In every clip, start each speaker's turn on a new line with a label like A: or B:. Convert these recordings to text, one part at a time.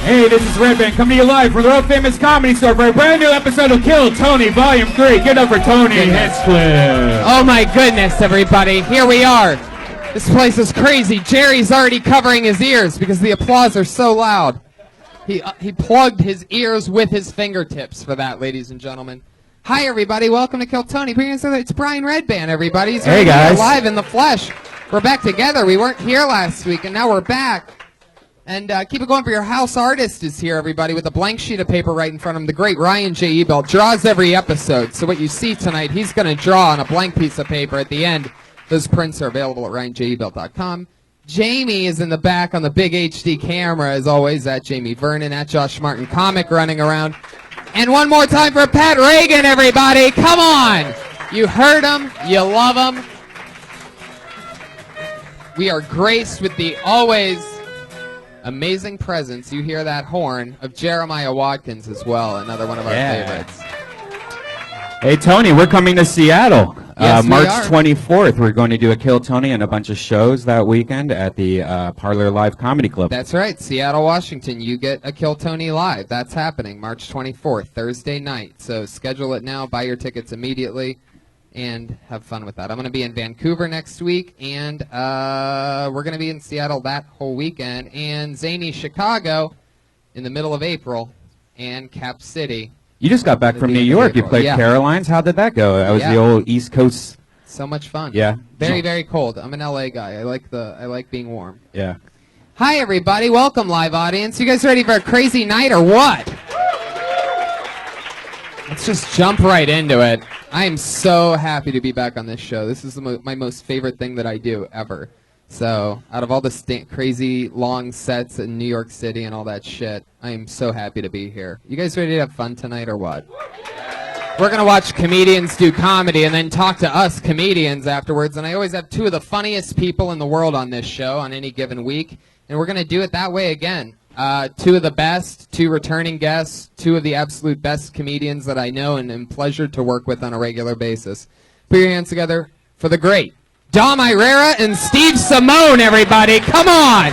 A: Hey, this is Red Band coming to you live from the world famous comedy store for a brand new episode of Kill Tony Volume 3. Give it up for Tony Hinchcliffe.
B: Oh my goodness, everybody. Here we are. This place is crazy. Jerry's already covering his ears because the applause are so loud. He plugged his ears with his fingertips for that, ladies and gentlemen. Hi, everybody. Welcome to Kill Tony. It's Brian Redband, everybody. He's
A: hey, guys.
B: Live in the flesh. We're back together. We weren't here last week, and now we're back. And keep it going for your house artist is here, everybody, with a blank sheet of paper right in front of him. The great Ryan J. Ebelt draws every episode. So what you see tonight, he's going to draw on a blank piece of paper at the end. Those prints are available at ryanjebelt.com. Jamie is in the back on the big HD camera, as always, at Jamie Vernon, at Josh Martin Comic running around. And one more time for Pat Reagan, everybody. Come on. You heard him. You love him. We are graced with the always amazing presence, you hear that horn, of Jeremiah Watkins as well, another one of our favorites.
A: Hey, Tony, we're coming to Seattle.
B: Yes,
A: March
B: we are.
A: 24th. We're going to do a Kill Tony and a bunch of shows that weekend at the Parlor Live Comedy Club.
B: That's right, Seattle, Washington. You get a Kill Tony Live. That's happening March 24th, Thursday night. So schedule it now, buy your tickets immediately, and have fun with that. I'm going to be in Vancouver next week, and we're going to be in Seattle that whole weekend, and zany Chicago in the middle of April, and Cap City.
A: You just got back from New York. You played Caroline's. How did that go? That was the old East Coast.
B: So much fun.
A: Yeah.
B: Very, very cold. I'm an LA guy. I like being warm.
A: Yeah.
B: Hi, everybody. Welcome, live audience. You guys ready for a crazy night or what? Let's just jump right into it. I am so happy to be back on this show. This is my most favorite thing that I do ever. So, out of all the crazy long sets in New York City and all that shit, I am so happy to be here. You guys ready to have fun tonight or what? We're going to watch comedians do comedy and then talk to us comedians afterwards. And I always have two of the funniest people in the world on this show on any given week. And we're going to do it that way again. Two of the best, two returning guests, two of the absolute best comedians that I know and am pleasured to work with on a regular basis. Put your hands together for the great Dom Irrera and Steve Simeone, everybody. Come on.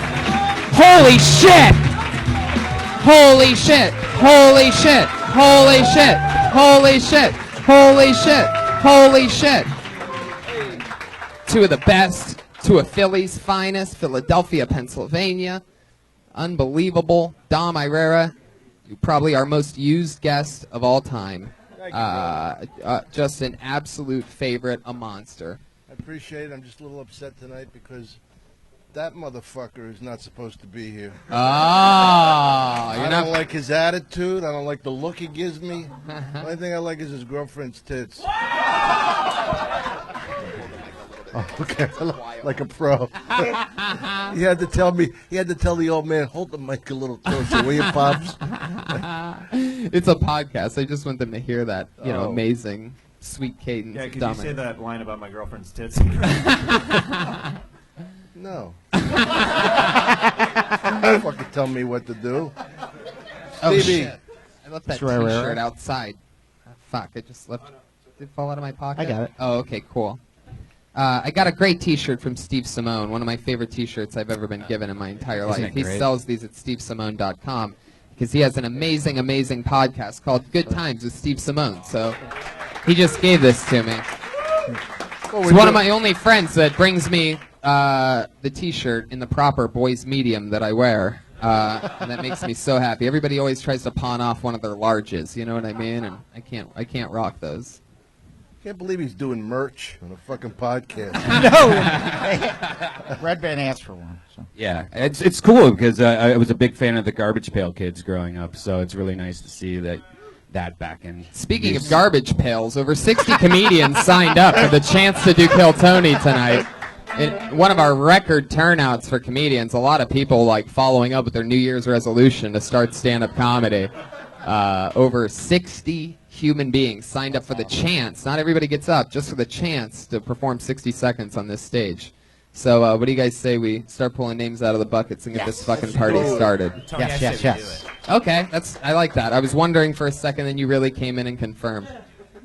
B: Holy shit. Holy shit. Holy shit. Holy shit. Holy shit. Holy shit. Holy shit. Two of the best, two of Philly's finest, Philadelphia, Pennsylvania. Unbelievable. Dom Irrera, you probably our most used guest of all time. Just an absolute favorite, a monster.
C: I appreciate it. I'm just a little upset tonight because that motherfucker is not supposed to be here. I don't like his attitude. I don't like the look he gives me. The only thing I like is his girlfriend's tits. Oh, okay, like a pro. He had to tell me. He had to tell the old man, hold the mic a little closer, will you, Pops?
B: It's a podcast. I just want them to hear that, amazing, sweet cadence.
D: Yeah, could you say that line about my girlfriend's tits?
C: No. Don't fucking tell me what to do.
B: Oh,
C: Stevie.
B: shit. I left that T-shirt outside. Fuck, I just left. Did it fall out of my pocket?
E: I got it.
B: Oh, okay, cool. I got a great T-shirt from Steve Simeone, one of my favorite T-shirts I've ever been given in my entire life. He sells these at stevesimeone.com because he has an amazing, amazing podcast called Good Times with Steve Simeone. So he just gave this to me. He's one of my only friends that brings me the T-shirt in the proper boys medium that I wear. And that makes me so happy. Everybody always tries to pawn off one of their larges, you know what I mean? And I can't rock those.
C: I can't believe he's doing merch on a fucking podcast.
E: No, Red Band asked for one. So.
A: Yeah, it's cool because I was a big fan of the Garbage Pail Kids growing up, so it's really nice to see that back in.
B: Speaking of garbage pails, over 60 comedians signed up for the chance to do Kill Tony tonight. One of our record turnouts for comedians. A lot of people like following up with their New Year's resolution to start stand-up comedy. Over 60 human beings signed up for the chance. Not everybody gets up, just for the chance to perform 60 seconds on this stage. So what do you guys say we start pulling names out of the buckets and get this fucking party started?
E: Yes.
B: Okay, I like that. I was wondering for a second, then you really came in and confirmed.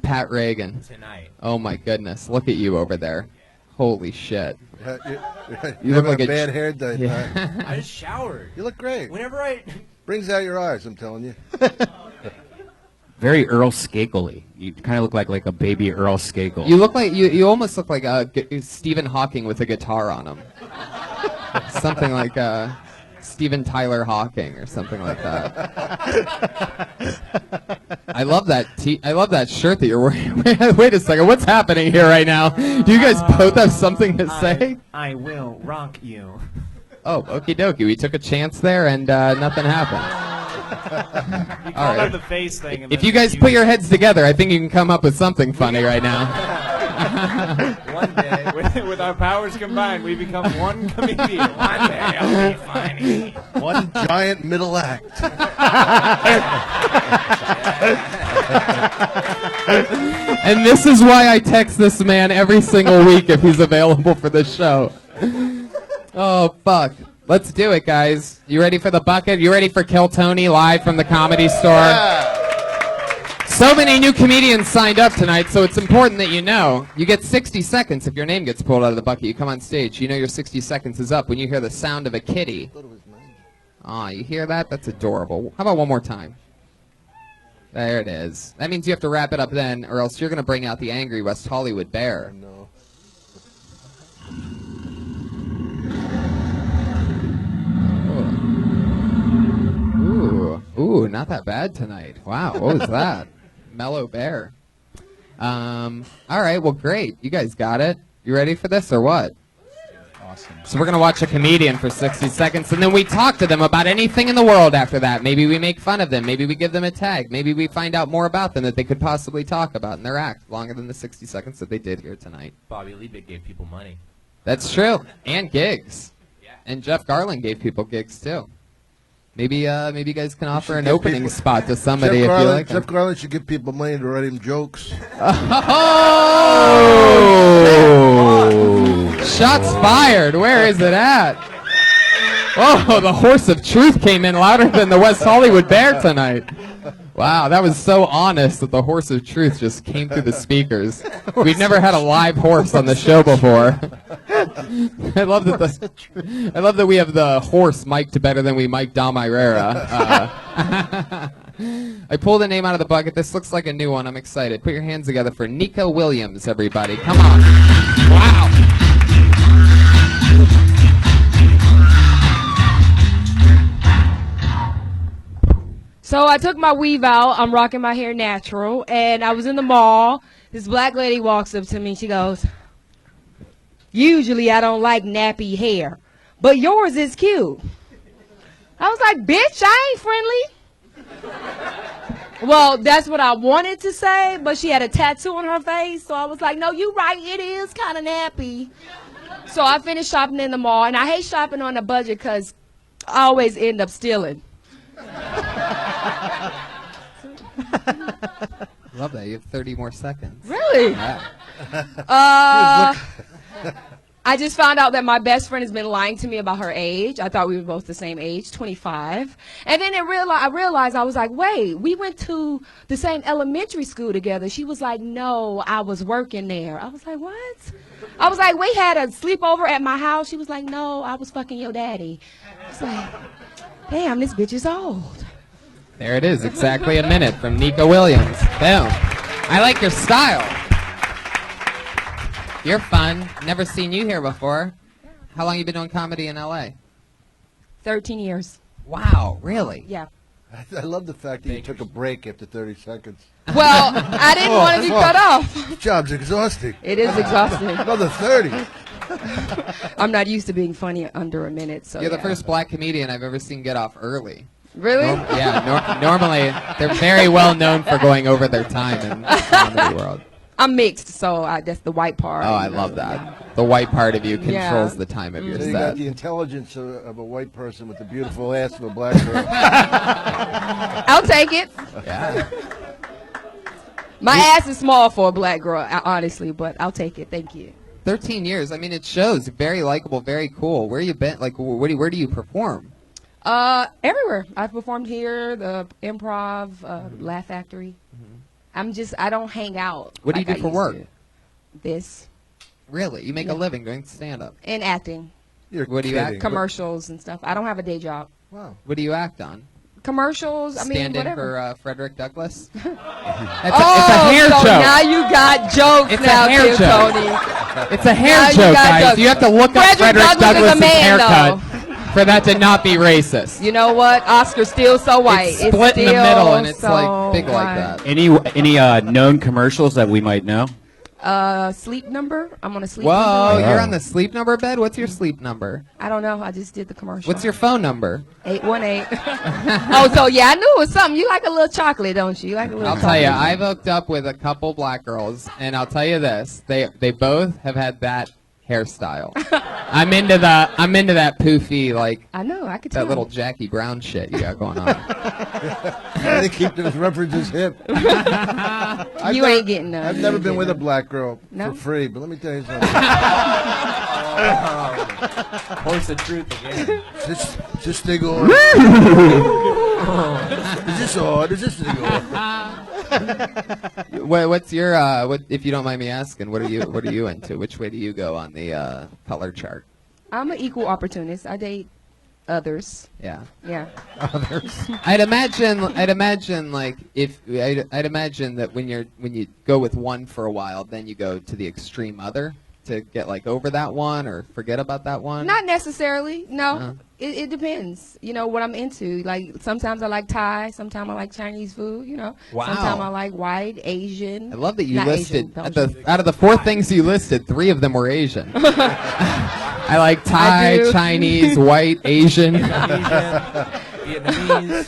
B: Pat Reagan.
D: Tonight.
B: Oh my goodness, look at you over there. Holy shit.
C: You
B: look
C: have
B: like
C: a bad hair day.
B: Yeah.
D: I just showered.
C: You look great.
D: Whenever I
C: Brings out your eyes, I'm telling you.
A: Very Earl Skakel-y. You kind of look like a baby Earl Skakel.
B: You look like you almost look like Stephen Hawking with a guitar on him. Something like Stephen Tyler Hawking or something like that. I love that. I love that shirt that you're wearing. Wait a second. What's happening here right now? Do you guys both have something to say?
D: I will rock you.
B: Oh, okie dokie. We took a chance there and nothing happened.
D: You
B: All
D: called
B: right.
D: out the face thing. And
B: If
D: then
B: you guys put your heads together, I think you can come up with something funny right now.
D: One day, with our powers combined, we become one comedian. One day I'll be funny.
C: One giant middle act.
B: And this is why I text this man every single week if he's available for the show. Oh, fuck. Let's do it, guys. You ready for the bucket? You ready for Kill Tony live from the Comedy Store? So many new comedians signed up tonight, so it's important that you know. You get 60 seconds if your name gets pulled out of the bucket. You come on stage. You know your 60 seconds is up when you hear the sound of a kitty. Aw, you hear that? That's adorable. How about one more time? There it is. That means you have to wrap it up then, or else you're going to bring out the angry West Hollywood bear.
C: No.
B: Ooh, not that bad tonight. Wow, what was that? Mellow bear. All right, well, great. You guys got it. You ready for this or what?
E: Awesome.
B: So we're going to watch a comedian for 60 seconds, and then we talk to them about anything in the world after that. Maybe we make fun of them. Maybe we give them a tag. Maybe we find out more about them that they could possibly talk about in their act longer than the 60 seconds that they did here tonight.
F: Bobby Liebig gave people money.
B: That's true. And gigs. And Jeff Garland gave people gigs, too. Maybe you guys can offer an opening spot to somebody if you like.
C: Jeff Garland should give people money to write him jokes.
B: Oh! Shots fired. Where is it at? Oh, the horse of truth came in louder than the West Hollywood bear tonight. Wow, that was so honest that the horse of truth just came through the speakers. We've never had a live horse on the show before. I love that we have the horse mic'd better than we mic'd Dom Irrera. I pulled a name out of the bucket. This looks like a new one. I'm excited. Put your hands together for Nico Williams, everybody. Come on. Wow.
G: So I took my weave out. I'm rocking my hair natural. And I was in the mall. This black lady walks up to me. She goes, "Usually I don't like nappy hair, but yours is cute." I was like, "Bitch, I ain't friendly." Well, that's what I wanted to say, but she had a tattoo on her face. So I was like, "No, you right. It is kind of nappy." So I finished shopping in the mall. And I hate shopping on a budget because I always end up stealing.
B: Love that. You have 30 more seconds.
G: Really?
B: Yeah.
G: I just found out that my best friend has been lying to me about her age. I thought we were both the same age, 25. And then I realized, I was like, wait, we went to the same elementary school together. She was like, no, I was working there. I was like, what? I was like, we had a sleepover at my house. She was like, no, I was fucking your daddy. I was like, damn, this bitch is old.
B: There it is, exactly a minute from Nico Williams. Boom. I like your style. You're fun. Never seen you here before. How long you been doing comedy in L.A.?
G: 13 years.
B: Wow, really?
G: Yeah.
C: I love the fact that you took a break after 30 seconds.
G: Well, I didn't want to be cut off.
C: This job's exhausting.
G: It is exhausting.
C: Another 30.
G: I'm not used to being funny under a minute. So
B: You're the
G: yeah.
B: first black comedian I've ever seen get off early.
G: Really?
B: Normally they're very well known for going over their time in the comedy world.
G: I'm mixed, so that's the white part.
B: Oh, I love that. The white part of you controls
G: Yeah.
B: the time of your
C: So you got
B: set.
C: the intelligence of a white person with the beautiful ass of a black girl.
G: I'll take it.
B: Yeah.
G: My ass is small for a black girl, honestly, but I'll take it. Thank you.
B: 13 years. I mean, it shows. Very likable, very cool. Where you been? Like, where do you perform?
G: Everywhere. I've performed here, the Improv, Laugh Factory. I don't hang out.
B: What do you
G: like
B: do for
G: I used
B: work?
G: to. This.
B: Really? You make a
G: Yeah.
B: living doing stand-up?
G: And acting.
C: You're
B: What do you
C: kidding.
B: act-
G: Commercials and stuff. I don't have a day job.
C: Wow.
B: What do you act on?
G: Commercials. I mean,
B: Stand in
G: whatever.
B: for Frederick Douglass.
A: It's a
G: Oh,
A: hair
G: so
A: joke.
G: now you got jokes
A: It's a
G: now,
A: hair
G: Kim
A: joke.
G: Tony.
A: It's a hair
G: Now you
A: joke,
G: got
A: guys.
G: jokes.
A: You have to look up
G: Frederick
A: Frederick
G: Douglass is a
A: Douglass's
G: man,
A: haircut for that to not be racist.
G: You know what? Oscar's still so white.
B: It's split in the
G: still
B: middle, and it's
G: so
B: like big like
G: white.
B: that.
F: Any known commercials that we might know?
G: Sleep number. I'm on a sleep
B: Whoa,
G: number.
B: you're on the sleep number bed? What's your sleep number?
G: I don't know. I just did the commercial.
B: What's your phone number?
G: 818. Oh, so yeah, I knew it was something. You like a little chocolate, don't you? You like a little
B: I'll
G: chocolate.
B: tell you, I've hooked up with a couple black girls, and I'll tell you this: they both have had that hairstyle. I'm into that poofy, like
G: I know. I could tell.
B: that little Jackie Brown shit you got going on.
C: They keep those references hip.
G: You ain't getting none.
C: I've
G: You
C: never
G: ain't
C: been
G: getting
C: with a
G: none.
C: black girl
G: No?
C: for free, but let me tell you something.
D: Horse of truth again.
C: Just they go. Is this odd? Is this they go?
B: What's your what? If you don't mind me asking, what are you into? Which way do you go on the color chart?
G: I'm an equal opportunist. I date others.
B: Yeah.
G: Yeah.
B: I'd imagine like I'd imagine that when you go with one for a while, then you go to the extreme other to get like over that one or forget about that one.
G: Not necessarily. No.
B: Uh-huh.
G: It depends. You know what I'm into. Like sometimes I like Thai. Sometimes I like Chinese food. You know.
B: Wow.
G: Sometimes I like white, Asian.
B: I love that you
G: Not
B: listed
G: Asian,
B: out of the 4 things you listed, 3 of them were Asian. I like Thai,
G: do.
B: Chinese, white, Asian.
D: Vietnamese.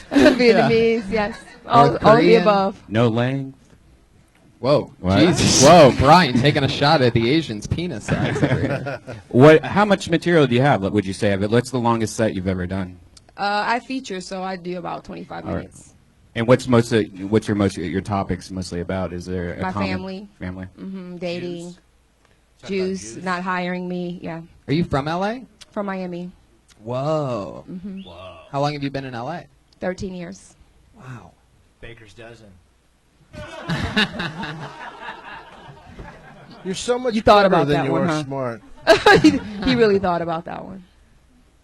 G: Vietnamese. Yes. All
B: North
G: of the
B: Korean.
G: above.
F: No length.
B: Whoa,
F: What?
B: Jesus. Whoa, Brian taking a shot at the Asian's penis size over here.
F: What? How much material do you have? Would you say of it? What's the longest set you've ever done?
G: I feature, so I do about 25
F: All right.
G: minutes.
F: And what's your topics mostly about? Is there a
G: My
F: common
G: family.
F: Family.
G: Dating. Jews not hiring me. Yeah.
B: Are you from LA?
G: From Miami.
B: Whoa.
D: Whoa.
B: How long have you been in LA?
G: 13 years.
B: Wow.
D: Baker's dozen.
C: You're so much
G: You thought
C: better
G: about
C: than
G: that
C: you
G: one,
C: are
G: huh?
C: smart.
G: He really thought about that one.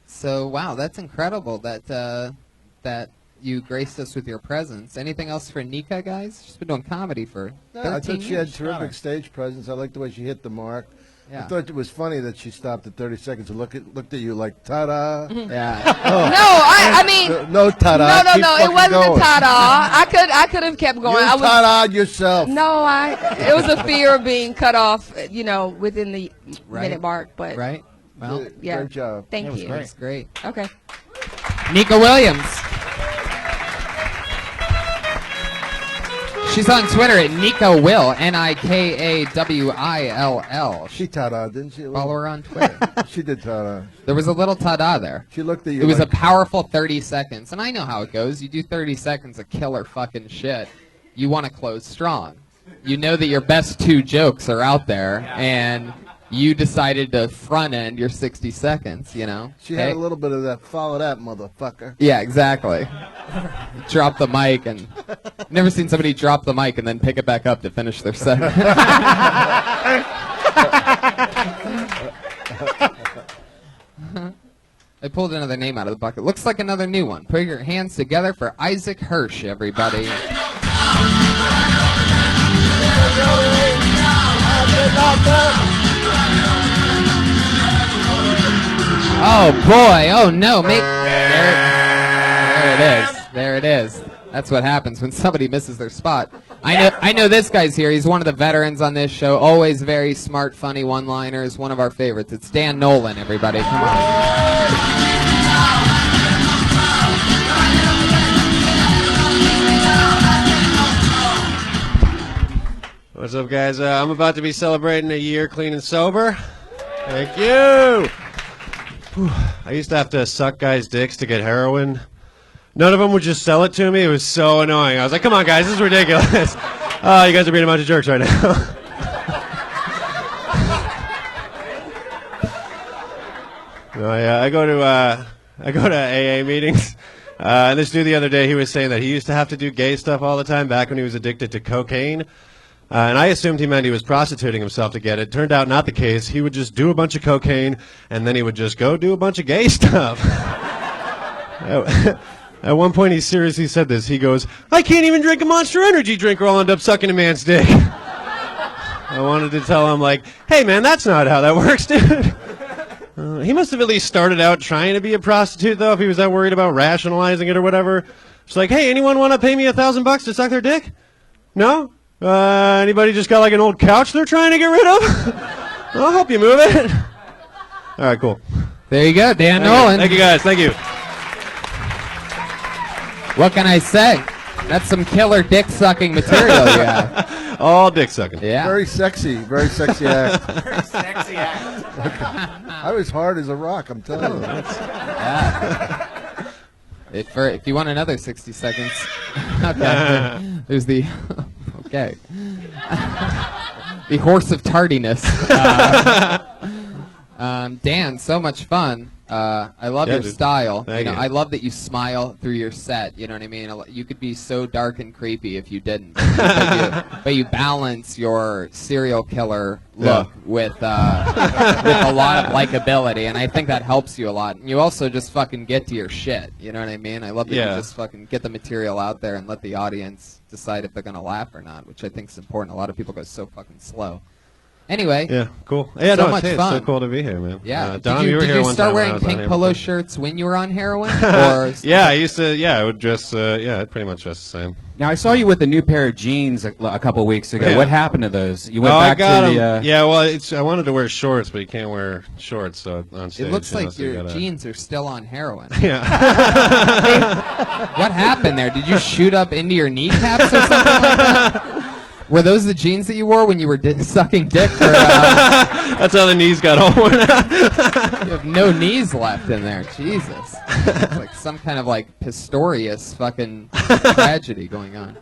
B: So wow, that's incredible that you graced us with your presence. Anything else for Nika, guys? She's been doing comedy for 13
C: I thought she had
B: years.
C: terrific stage presence. I liked the way she hit the mark.
B: Yeah.
C: I thought it was funny that she stopped at 30 seconds and looked at you like, ta-da.
B: Yeah.
G: No, I mean,
C: No ta-da.
G: no,
C: Keep
G: it
C: fucking
G: wasn't
C: going.
G: a ta-da. I could have kept going.
C: You
G: I was
C: ta-da yourself.
G: no, it was a fear of being cut off, you know, within the
B: Right.
G: minute mark. But
B: Right? Well,
G: yeah,
C: Great job.
G: thank you.
B: that's great.
G: Okay.
B: Nika Williams. She's on Twitter at Nika Will, NIKAWILL.
C: She ta-da, didn't she?
B: Follow her on Twitter.
C: She did ta-da.
B: There was a little ta-da there.
C: She looked at you
B: It was a
C: like,
B: powerful 30 seconds, and I know how it goes. You do 30 seconds of killer fucking shit. You want to close strong. You know that your best 2 jokes are out there, and you decided to front end your 60 seconds, you know?
C: she had
B: Okay?
C: a little bit of that, follow that, motherfucker.
B: Yeah, exactly. Drop the mic, and never seen somebody drop the mic and then pick it back up to finish their set. I pulled another name out of the bucket. Looks like another new one. Put your hands together for Isaac Hirsch, everybody. Oh boy! Oh no! There it is. There it is. That's what happens when somebody misses their spot. I know this guy's here. He's one of the veterans on this show. Always very smart, funny one-liners. One of our favorites. It's Dan Nolan. Everybody, come on.
H: What's up, guys? I'm about to be celebrating a year clean and sober. Thank you. Whew. I used to have to suck guys' dicks to get heroin. None of them would just sell it to me. It was so annoying. I was like, come on, guys, this is ridiculous. Oh, you guys are being a bunch of jerks right now. No, I go to AA meetings. And this dude the other day, he was saying that he used to have to do gay stuff all the time back when he was addicted to cocaine. And I assumed he meant he was prostituting himself to get it. Turned out not the case. He would just do a bunch of cocaine, and then he would just go do a bunch of gay stuff. At one point, he seriously said this. He goes, "I can't even drink a Monster Energy drink or I'll end up sucking a man's dick." I wanted to tell him, like, "Hey, man, that's not how that works, dude." He must have at least started out trying to be a prostitute, though, if he was that worried about rationalizing it or whatever. It's like, "Hey, anyone want to pay me $1,000 to suck their dick? No? Anybody just got like an old couch they're trying to get rid of? I'll help you move it." All right, cool.
B: There you go, Dan Nolan.
H: Thank you, guys. Thank you.
B: What can I say? That's some killer dick sucking material you have.
H: All dick sucking.
B: Yeah.
C: Very sexy act.
D: Very sexy act.
C: I was hard as a rock, I'm telling you.
B: Yeah. If you want another 60 seconds, okay. There's the okay. The horse of tardiness. Dan, so much fun. I love your
H: dude.
B: style.
H: Thank you.
B: I love that you smile through your set. You know what I mean? You could be so dark and creepy if you didn't. but you balance your serial killer look with a lot of likability, and I think that helps you a lot. And you also just fucking get to your shit. You know what I mean? I love that you just fucking get the material out there and let the audience decide if they're gonna laugh or not, which I think is important. A lot of people go so fucking slow. Anyway.
H: Yeah, cool. Yeah,
B: so
H: no,
B: much
H: it's
B: fun.
H: so cool to be here, man.
B: Yeah.
H: Dom,
B: did
H: you were here
B: you
H: one
B: start
H: time when I
B: wearing
H: was on
B: pink
H: here
B: polo
H: before.
B: shirts when you were on heroin? Or
H: Yeah, I used to. Yeah, I would dress. I'd pretty much dress the same.
F: Now I saw you with a new pair of jeans a couple weeks ago.
H: Yeah.
F: What happened to those? You went
H: I
F: back
H: got
F: to the.
H: them. Yeah, well, I wanted to wear shorts, but you can't wear shorts on stage.
B: it looks like
H: so you
B: your
H: gotta-
B: jeans are still on heroin.
H: Yeah.
B: What happened there? Did you shoot up into your kneecaps or something like that? Were those the jeans that you wore when you were sucking dick? Or,
H: That's how the knees got all worn out.
B: you have no knees left in there. Jesus. It's like some kind of like Pistorius fucking tragedy going on.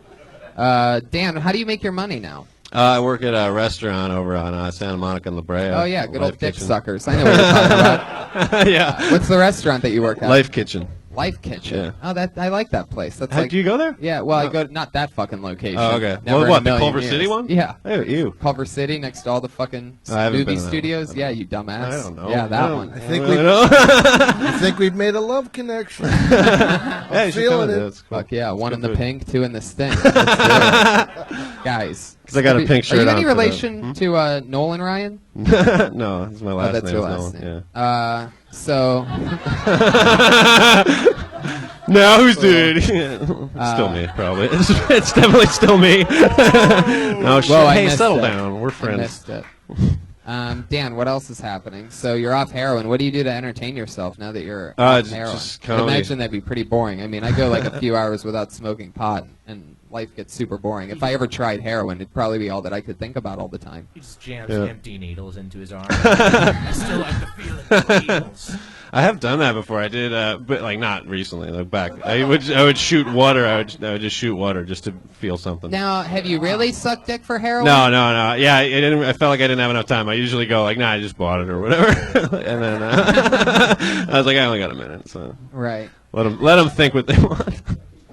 B: Dan, how do you make your money now?
H: I work at a restaurant over on Santa Monica and La Brea.
B: Oh, yeah, good
H: Life
B: old dick
H: Kitchen.
B: suckers. I know what you're talking about.
H: Yeah.
B: What's the restaurant that you work at?
H: Life Kitchen.
B: Life Kitchen.
H: Yeah.
B: Oh, I like that place. That's
H: Do
B: like,
H: you go there?
B: yeah, well, I go not that fucking location.
H: Oh, okay.
B: Never
H: Well,
B: in
H: what,
B: a
H: the
B: million
H: Culver
B: years.
H: City one?
B: Yeah.
H: Oh, you.
B: Culver City next to all the fucking
H: I haven't
B: movie
H: been to that.
B: studios. Yeah, you dumbass.
H: I don't know.
B: Yeah,
H: I
B: that
H: don't-
B: one.
C: I think we've made a love connection.
H: Yeah, you should
C: feeling
H: come in.
C: it.
H: That's cool.
B: Fuck yeah, one
H: good
B: in the
H: food.
B: pink, two in the stink. Let's do it. Guys.
H: 'Cause I got a pink shirt
B: Are you
H: on
B: any
H: for that.
B: relation to Nolan Ryan?
H: No, that's my last
B: Oh, that's
H: name.
B: your
H: is
B: last
H: Nolan.
B: name.
H: Yeah.
B: So,
H: No, who's doing it? Still me, probably. It's definitely still me. No, shit.
B: Whoa, I
H: Hey,
B: missed
H: settle
B: it.
H: down. We're
B: I
H: friends.
B: missed it. Dan, what else is happening? So you're off heroin. What do you do to entertain yourself now that you're off heroin?
H: just
B: I
H: comedy.
B: imagine that'd be pretty boring. I mean, I go like a few hours without smoking pot, and life gets super boring. If I ever tried heroin, it'd probably be all that I could think about all the time.
D: He just jams
H: Yeah.
D: empty needles into his arm. I still like the feeling of needles.
H: I have done that before. I did, but like not recently. Like back, I would shoot water. I would just shoot water just to feel something.
B: Now, have you really sucked dick for heroin?
H: No. Yeah, I felt like I didn't have enough time. I usually go like, nah, I just bought it or whatever. And then I was like, I only got a minute, so
B: Right.
H: let them think what they want.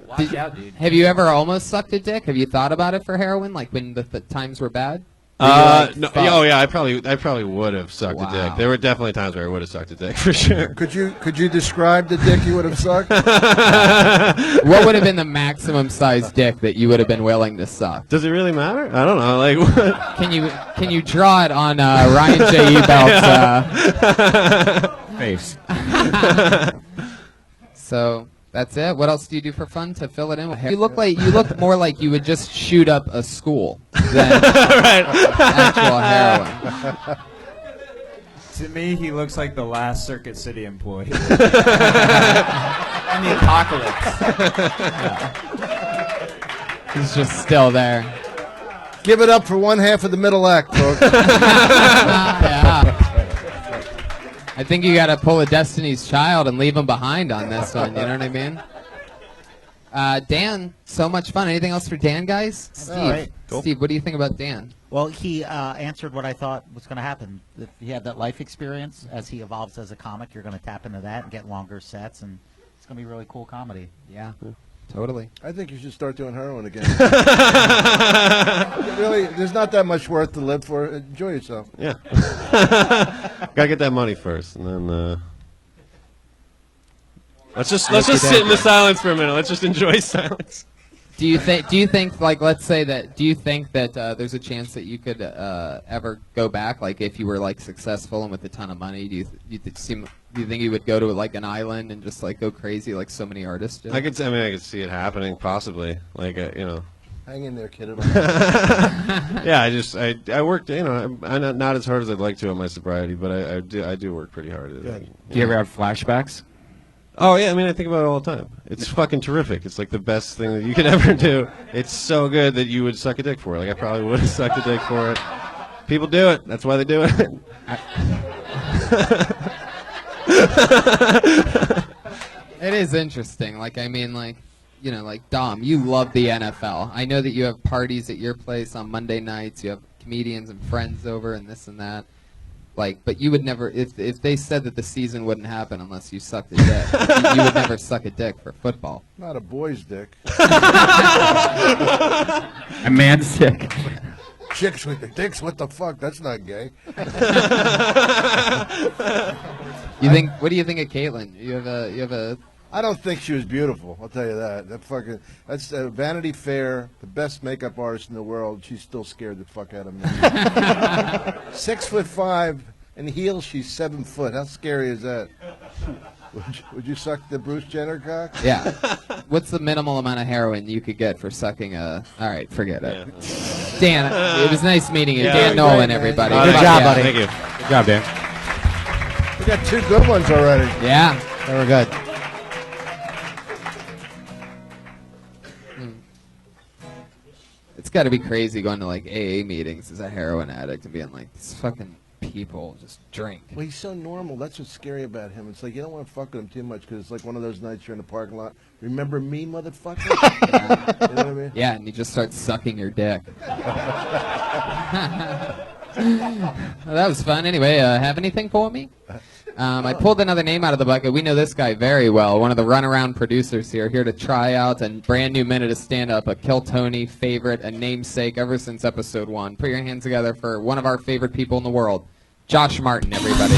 D: Watch out, dude.
B: Have you ever almost sucked a dick? Have you thought about it for heroin, like when the times were bad? Were you like,
H: No,
B: fuck?
H: oh yeah, I probably would have sucked a
B: Wow.
H: dick. There were definitely times where I would have sucked a dick for sure.
C: Could you describe the dick you would have sucked?
B: What would have been the maximum size dick that you would have been willing to suck?
H: Does it really matter? I don't know. Like, what?
B: Can you draw it on Ryan J. Ebelt's
F: Face.
B: So that's it. What else do you do for fun to fill it in? You look more like you would just shoot up a school than actual heroin.
D: To me, he looks like the last Circuit City employee. And the apocalypse.
B: He's just still there.
C: Give it up for one half of the middle act, folks.
B: Yeah. I think you got to pull a Destiny's Child and leave him behind on this one. You know what I mean? Dan, so much fun. Anything else for Dan, guys? Steve,
E: right.
H: Cool.
B: Steve, what do you think about Dan?
E: Well, he answered what I thought was going to happen. If you have that life experience, as he evolves as a comic, you're going to tap into that and get longer sets, and it's going to be really cool comedy.
B: Yeah, totally.
C: I think you should start doing heroin again. Really, there's not that much worth to live for. Enjoy yourself.
H: Yeah. Gotta get that money first, and then. Let's just sit in the silence for a minute. Let's just enjoy silence.
B: Do you think like let's say that do you think that there's a chance that you could ever go back, like if you were like successful and with a ton of money? Do you think you would go to like an island and just like go crazy like so many artists do?
H: I could see it happening possibly. Like
C: Hang in there, kid.
H: Yeah, I worked. I'm not as hard as I'd like to on my sobriety, but I do work pretty hard at it.
F: Do you ever have flashbacks?
H: Oh yeah, I mean I think about it all the time. It's fucking terrific. It's like the best thing that you could ever do. It's so good that you would suck a dick for it. Like I probably would have sucked a dick for it. People do it. That's why they do it.
B: It is interesting. Like I mean, like like Dom, you love the NFL. I know that you have parties at your place on Monday nights. You have comedians and friends over and this and that. Like, but you would never, if they said that the season wouldn't happen unless you sucked a dick, you would never suck a dick for football.
C: Not a boy's dick.
F: A man's dick.
C: Chicks with the dicks, what the fuck? That's not gay.
B: What do you think of Caitlyn? You have a.
C: I don't think she was beautiful. I'll tell you that. That's Vanity Fair, the best makeup artist in the world. She's still scared the fuck out of me. 6'5" in heels. She's 7 foot. How scary is that? Would you suck the Bruce Jenner cock?
B: Yeah. What's the minimal amount of heroin you could get for sucking a? All right, forget it. Yeah. Dan, it was nice meeting you.
H: Yeah,
B: Dan Nolan, everybody.
E: Good job, buddy.
H: Thank you.
F: Good job, Dan.
C: We got 2 good ones already.
B: Yeah.
E: They were good.
B: It's got to be crazy going to like AA meetings as a heroin addict and being like, these fucking people just drink.
C: Well, he's so normal. That's what's scary about him. It's like you don't want to fuck with him too much because it's like one of those nights you're in the parking lot. Remember me, motherfucker? You know what I mean?
B: Yeah, and you just start sucking your dick. Well, that was fun. Anyway, have anything for me? I pulled another name out of the bucket. We know this guy very well. One of the runaround producers here to try out a brand new minute of stand-up, a Kill Tony favorite, a namesake ever since episode 1. Put your hands together for one of our favorite people in the world, Josh Martin, everybody.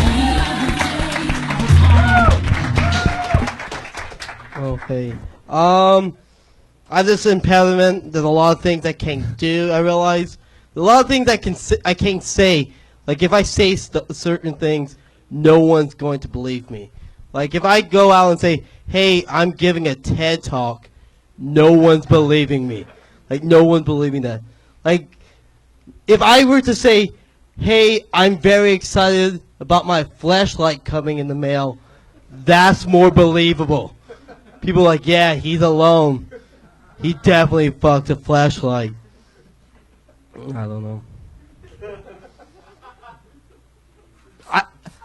I: Okay. I have this impediment. There's a lot of things I can't do. I realize there's a lot of things I can't say. Like if I say certain things, no one's going to believe me. Like if I go out and say, "Hey, I'm giving a TED talk," no one's believing me. Like no one's believing that. Like if I were to say, "Hey, I'm very excited about my flashlight coming in the mail," that's more believable. People are like, "Yeah, he's alone. He definitely fucked a flashlight." I don't know.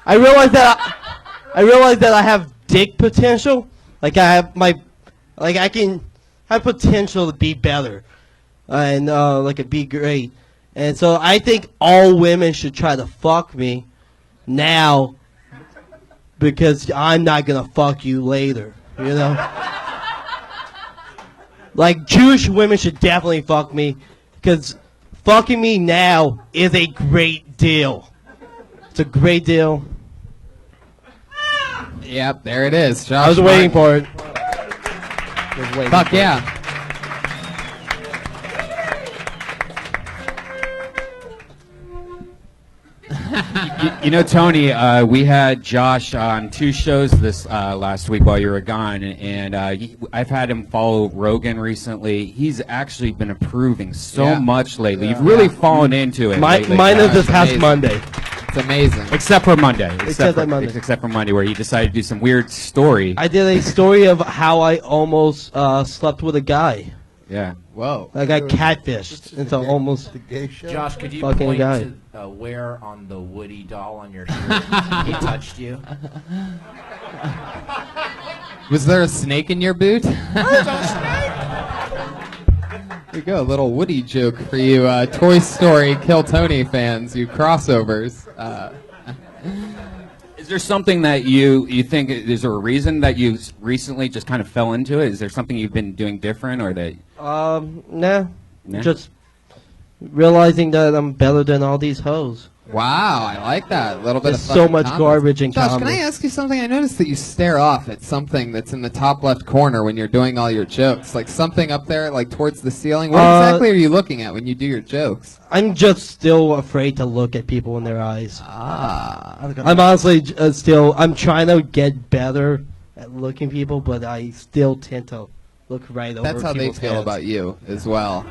I: I realize that I have dick potential. Like I can have potential to be better, and like be great. And so I think all women should try to fuck me now, because I'm not gonna fuck you later. You know. Like Jewish women should definitely fuck me, because fucking me now is a great deal. It's a great deal.
B: Yep, there it is. Josh
I: I was waiting for it.
B: Fuck yeah.
F: You know, Tony, we had Josh on 2 shows this last week while you were gone, and I've had him follow Rogan recently. He's actually been improving so much lately. You've really fallen into it. Lately,
I: mine is this past
B: amazing.
I: Monday.
B: It's amazing.
F: Except for Monday.
I: Except
F: for Monday, where he decided to do some weird story.
I: I did a story of how I almost slept with a guy.
F: Yeah.
B: Whoa.
I: I got catfished into almost
C: the gay show.
D: Josh, could you
I: fucking
D: point
I: guy.
D: to where on the Woody doll on your shirt he touched you?
B: Was there a snake in your boot? There you go, a little Woody joke for you Toy Story Kill Tony fans, you crossovers.
F: Is there something that you think, is there a reason that you recently just kind of fell into it? Is there something you've been doing different or that?
I: Nah.
F: Nah?
I: Just realizing that I'm better than all these hoes.
B: Wow, I like that. A little bit
I: There's
B: of
I: so
B: fucking
I: much
B: confidence.
I: garbage in
B: Josh,
I: comedy.
B: can I ask you something? I noticed that you stare off at something that's in the top left corner when you're doing all your jokes. Like something up there, like towards the ceiling. What exactly are you looking at when you do your jokes?
I: I'm just still afraid to look at people in their eyes.
B: Ah.
I: I'm honestly still. I'm trying to get better at looking people, but I still tend to look right over.
B: That's how they
I: people's
B: feel
I: heads.
B: about you as well.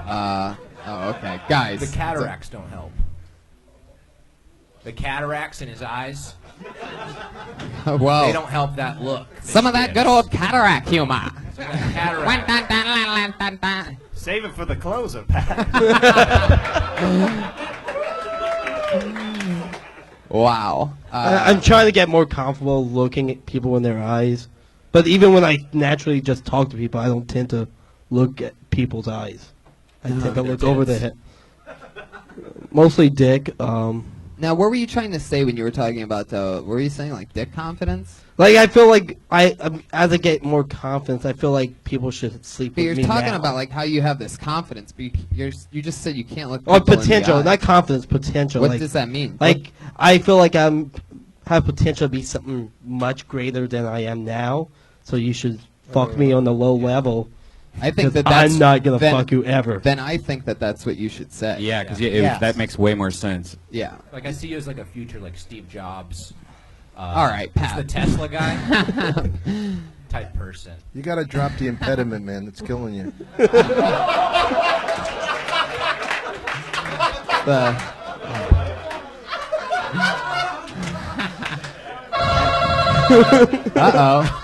B: Oh, okay. Guys.
D: The cataracts don't help. The cataracts in his eyes,
B: Well,
D: they don't help that look.
B: some of that good old cataract humor.
D: Cataract. Save it for the closer, Pat.
B: Wow.
I: I'm trying to get more comfortable looking at people in their eyes, but even when I naturally just talk to people, I don't tend to look at people's eyes. I tend to look over their head. Mostly dick.
B: Now, what were you trying to say when you were talking about, what were you saying, like dick confidence?
I: Like, I feel like as I get more confidence, I feel like people should sleep
B: But
I: with
B: you're
I: me
B: talking
I: now.
B: about like how you have this confidence, but you just said you can't look.
I: Or
B: people in the
I: potential,
B: eye.
I: not confidence, potential.
B: What
I: like,
B: does that mean?
I: Like, I feel like have potential to be something much greater than I am now, so you should fuck me on the low level.
B: I think
I: 'cause
B: that's
I: I'm not gonna
B: then-
I: fuck you ever.
B: Then I think that's what you should say.
F: Yeah, because
E: Yes.
F: that makes way more sense.
B: Yeah.
D: Like I see you as like a future like Steve Jobs.
B: All right,
D: who's
B: Pat.
D: the Tesla guy type person.
C: You got to drop the impediment, man. It's killing you.
B: Uh-oh.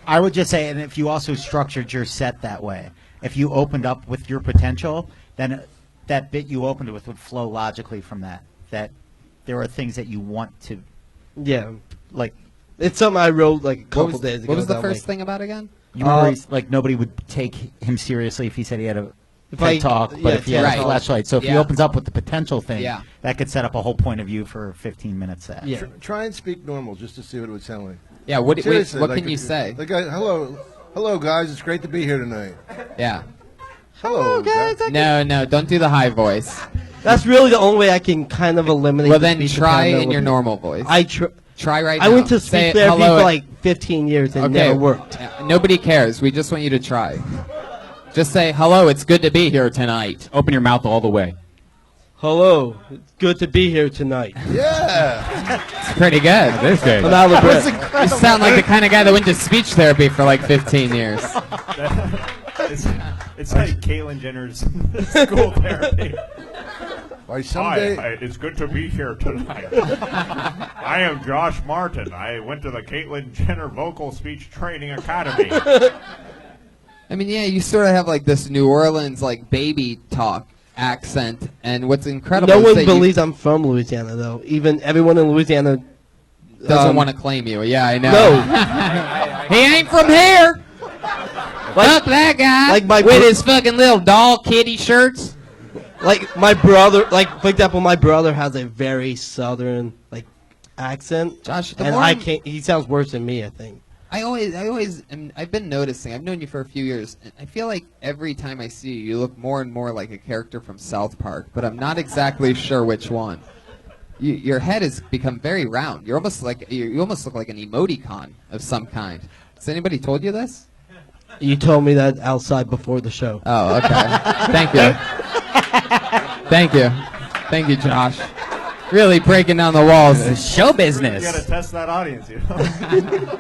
E: I would just say, and if you also structured your set that way, if you opened up with your potential, then that bit you opened with would flow logically from that. That there are things that you want to,
I: Yeah,
E: like.
I: it's something I wrote like a couple
B: What
I: days
B: was,
I: ago.
B: what was the
I: that,
B: first
I: like,
B: thing about again?
E: You remember he's, like nobody would take him seriously if he said he had a TED talk, but
I: yeah,
E: if he had
B: TED
E: a
B: talk.
E: flashlight. So if he
B: Yeah.
E: opens up with the potential thing,
B: Yeah.
E: that could set up a whole point of view for a 15-minute set.
I: Yeah.
C: Try and speak normal just to see what it would sound like.
B: Yeah. What
C: Seriously,
B: what
C: like,
B: can you say?
C: Like, hello, guys. It's great to be here tonight.
B: Yeah.
C: Hello, guys.
B: No, don't do the high voice.
I: That's really the only way I can kind of eliminate.
B: Well,
I: the
B: then
I: speech
B: try
I: impediment
B: in
I: with-
B: your normal voice. Try right now.
I: I went to
B: Say
I: speech therapy
B: hello
I: for
B: at-
I: like 15 years and it
B: Okay.
I: never worked.
B: Nobody cares. We just want you to try. Just say, hello, it's good to be here tonight.
F: Open your mouth all the way.
I: Hello, it's good to be here tonight.
C: Yeah.
B: It's pretty good.
F: This guy.
I: I'm out of breath.
B: You sound like the kind of guy that went to speech therapy for like 15 years.
D: It's like Caitlyn Jenner's school therapy.
C: Why someday?
J: It's good to be here tonight. I am Josh Martin. I went to the Caitlyn Jenner Vocal Speech Training Academy.
B: I mean, yeah, you sort of have like this New Orleans like baby talk accent, and what's incredible
I: No
B: is
I: one
B: that
I: believes I'm from Louisiana, though. Even everyone in Louisiana
B: doesn't want to claim you. Yeah, I know.
I: No,
B: He ain't from here. Fuck that guy.
I: like my
B: with
I: bro-
B: his fucking little doll kitty shirts.
I: like my brother. Like for example, my brother has a very southern like accent,
B: Josh, the
I: and
B: more
I: I
B: I'm-
I: can't. He sounds worse than me, I think.
B: I've been noticing. I've known you for a few years. And I feel like every time I see you, you look more and more like a character from South Park, but I'm not exactly sure which one. Your head has become very round. You almost look like an emoticon of some kind. Has anybody told you this?
I: You told me that outside before the show.
B: Oh, okay. Thank you. Thank you, Josh. Really breaking down the walls. Show business.
J: You gotta test that audience, you know?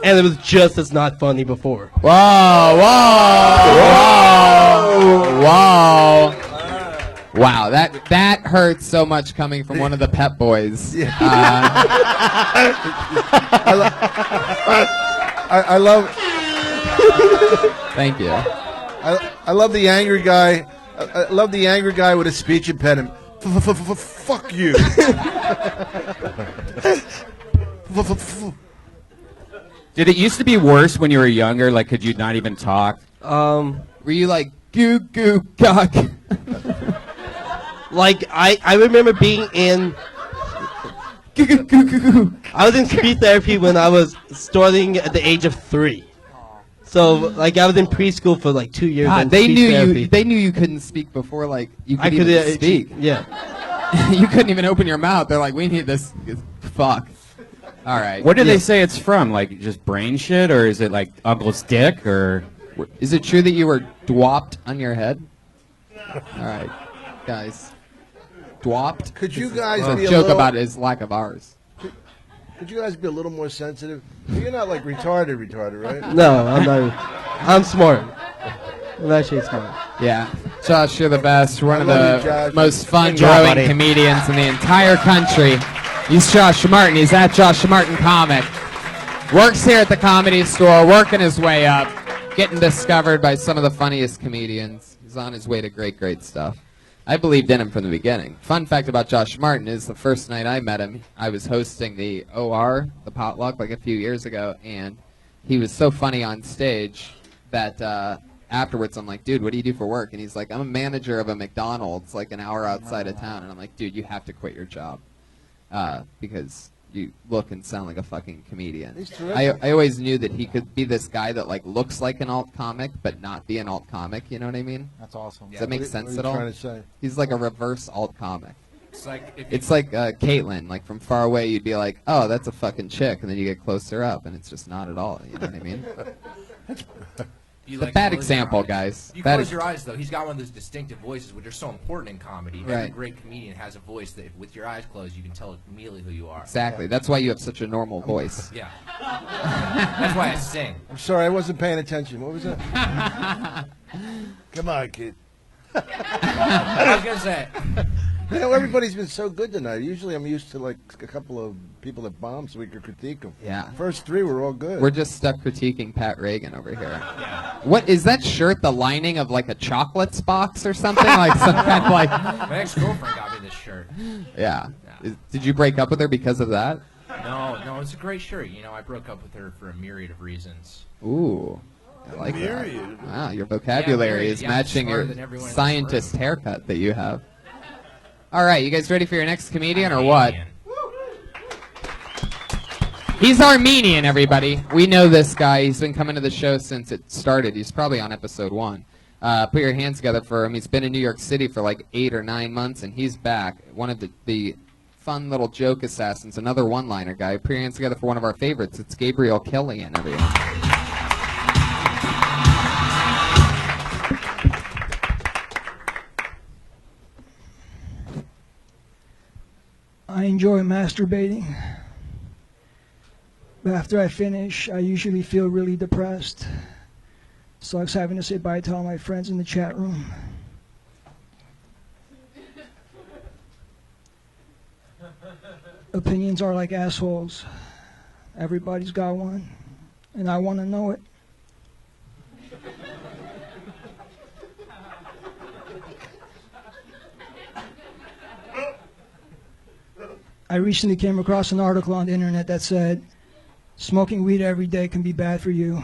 I: And it was just as not funny before.
B: Whoa! Wow, that hurts so much coming from one of the Pep Boys.
C: Yeah. I love.
B: Thank you.
C: I love the angry guy. I love the angry guy with a speech impediment. Fuck you.
F: Did it used to be worse when you were younger? Like, could you not even talk?
B: Were you like goo goo cock?
I: Like I remember being in. I was in speech therapy when I was starting at the age of 3. So, like, I was in preschool for like 2 years.
B: God,
I: and
B: they
I: speech
B: knew
I: therapy.
B: you. They knew you couldn't speak before, like you could
I: I could
B: even speak.
I: Yeah.
B: You couldn't even open your mouth. They're like, we need this. Fuck. All right.
F: What do they say it's from? Like just brain shit, or is it like Uncle's dick, or?
B: Is it true that you were dwopped on your head? All right, guys. Dwopped.
C: Could you guys
B: The
C: be a
B: joke
C: little,
B: about it is lack of ours.
C: Could you guys be a little more sensitive? You're not like retarded, right?
I: No, I'm not. I'm smart. I'm actually smart.
B: Yeah. Josh, you're the best. You're one of
C: love
B: the
C: you, Josh.
B: most fun,
E: Good job,
B: growing
E: buddy.
B: comedians in the entire country. He's Josh Martin. He's at Josh Martin Comic. Works here at the Comedy Store, working his way up, getting discovered by some of the funniest comedians. He's on his way to great, great stuff. I believed in him from the beginning. Fun fact about Josh Martin is the first night I met him, I was hosting the OR, the potluck, like a few years ago, and he was so funny on stage that afterwards I'm like, dude, what do you do for work? And he's like, I'm a manager of a McDonald's like an hour outside of town. And I'm like, dude, you have to quit your job because you look and sound like a fucking comedian.
C: He's terrific.
B: I always knew that he could be this guy that like looks like an alt comic but not be an alt comic, you know what I mean?
E: That's awesome.
B: Does that make sense at all?
C: What are you trying to say?
B: He's like a reverse alt comic.
D: It's like if
B: It's like Caitlyn. Like from far away, you'd be like, "Oh, that's a fucking chick," and then you get closer up, and it's just not at all. You know what I mean?
D: you
B: It's a bad example, guys.
K: You
B: Bad
K: close your eyes, though. He's got one of those distinctive voices, which are so important in comedy. Every
B: Right.
K: great comedian has a voice that, with your eyes closed, you can tell immediately who you are.
B: Exactly. That's why you have such a normal voice.
K: Yeah. That's why I sing.
C: I'm sorry, I wasn't paying attention. What was that? Come on, kid.
K: I was gonna say.
C: You know, everybody's been so good tonight. Usually I'm used to like a couple of people that bomb so we could critique them.
B: Yeah.
C: First three were all good.
B: We're just stuck critiquing Pat Reagan over here. What is that shirt? The lining of like a chocolates box or something? Like some kind of like.
K: My ex-girlfriend got me this shirt.
B: Yeah. Did you break up with her because of that?
K: No, it's a great shirt. You know, I broke up with her for a myriad of reasons.
B: Ooh. I like
C: Myriad.
B: that. Wow, your vocabulary
K: myriad.
B: is
K: Yeah, I'm
B: matching
K: smarter
B: your
K: than everyone in this
B: scientist
K: room.
B: haircut that you have. All right, you guys ready for your next comedian or what?
K: Armenian.
B: He's Armenian, everybody. We know this guy. He's been coming to the show since it started. He's probably on episode 1. Put your hands together for him. He's been in New York City for like 8 or 9 months, and he's back. One of the fun little joke assassins, another one-liner guy. Put your hands together for one of our favorites. It's Gabriel Killian, everyone.
L: I enjoy masturbating. But after I finish, I usually feel really depressed. Sucks having to say bye to all my friends in the chat room. Opinions are like assholes. Everybody's got one, and I want to know it. I recently came across an article on the internet that said, smoking weed every day can be bad for you.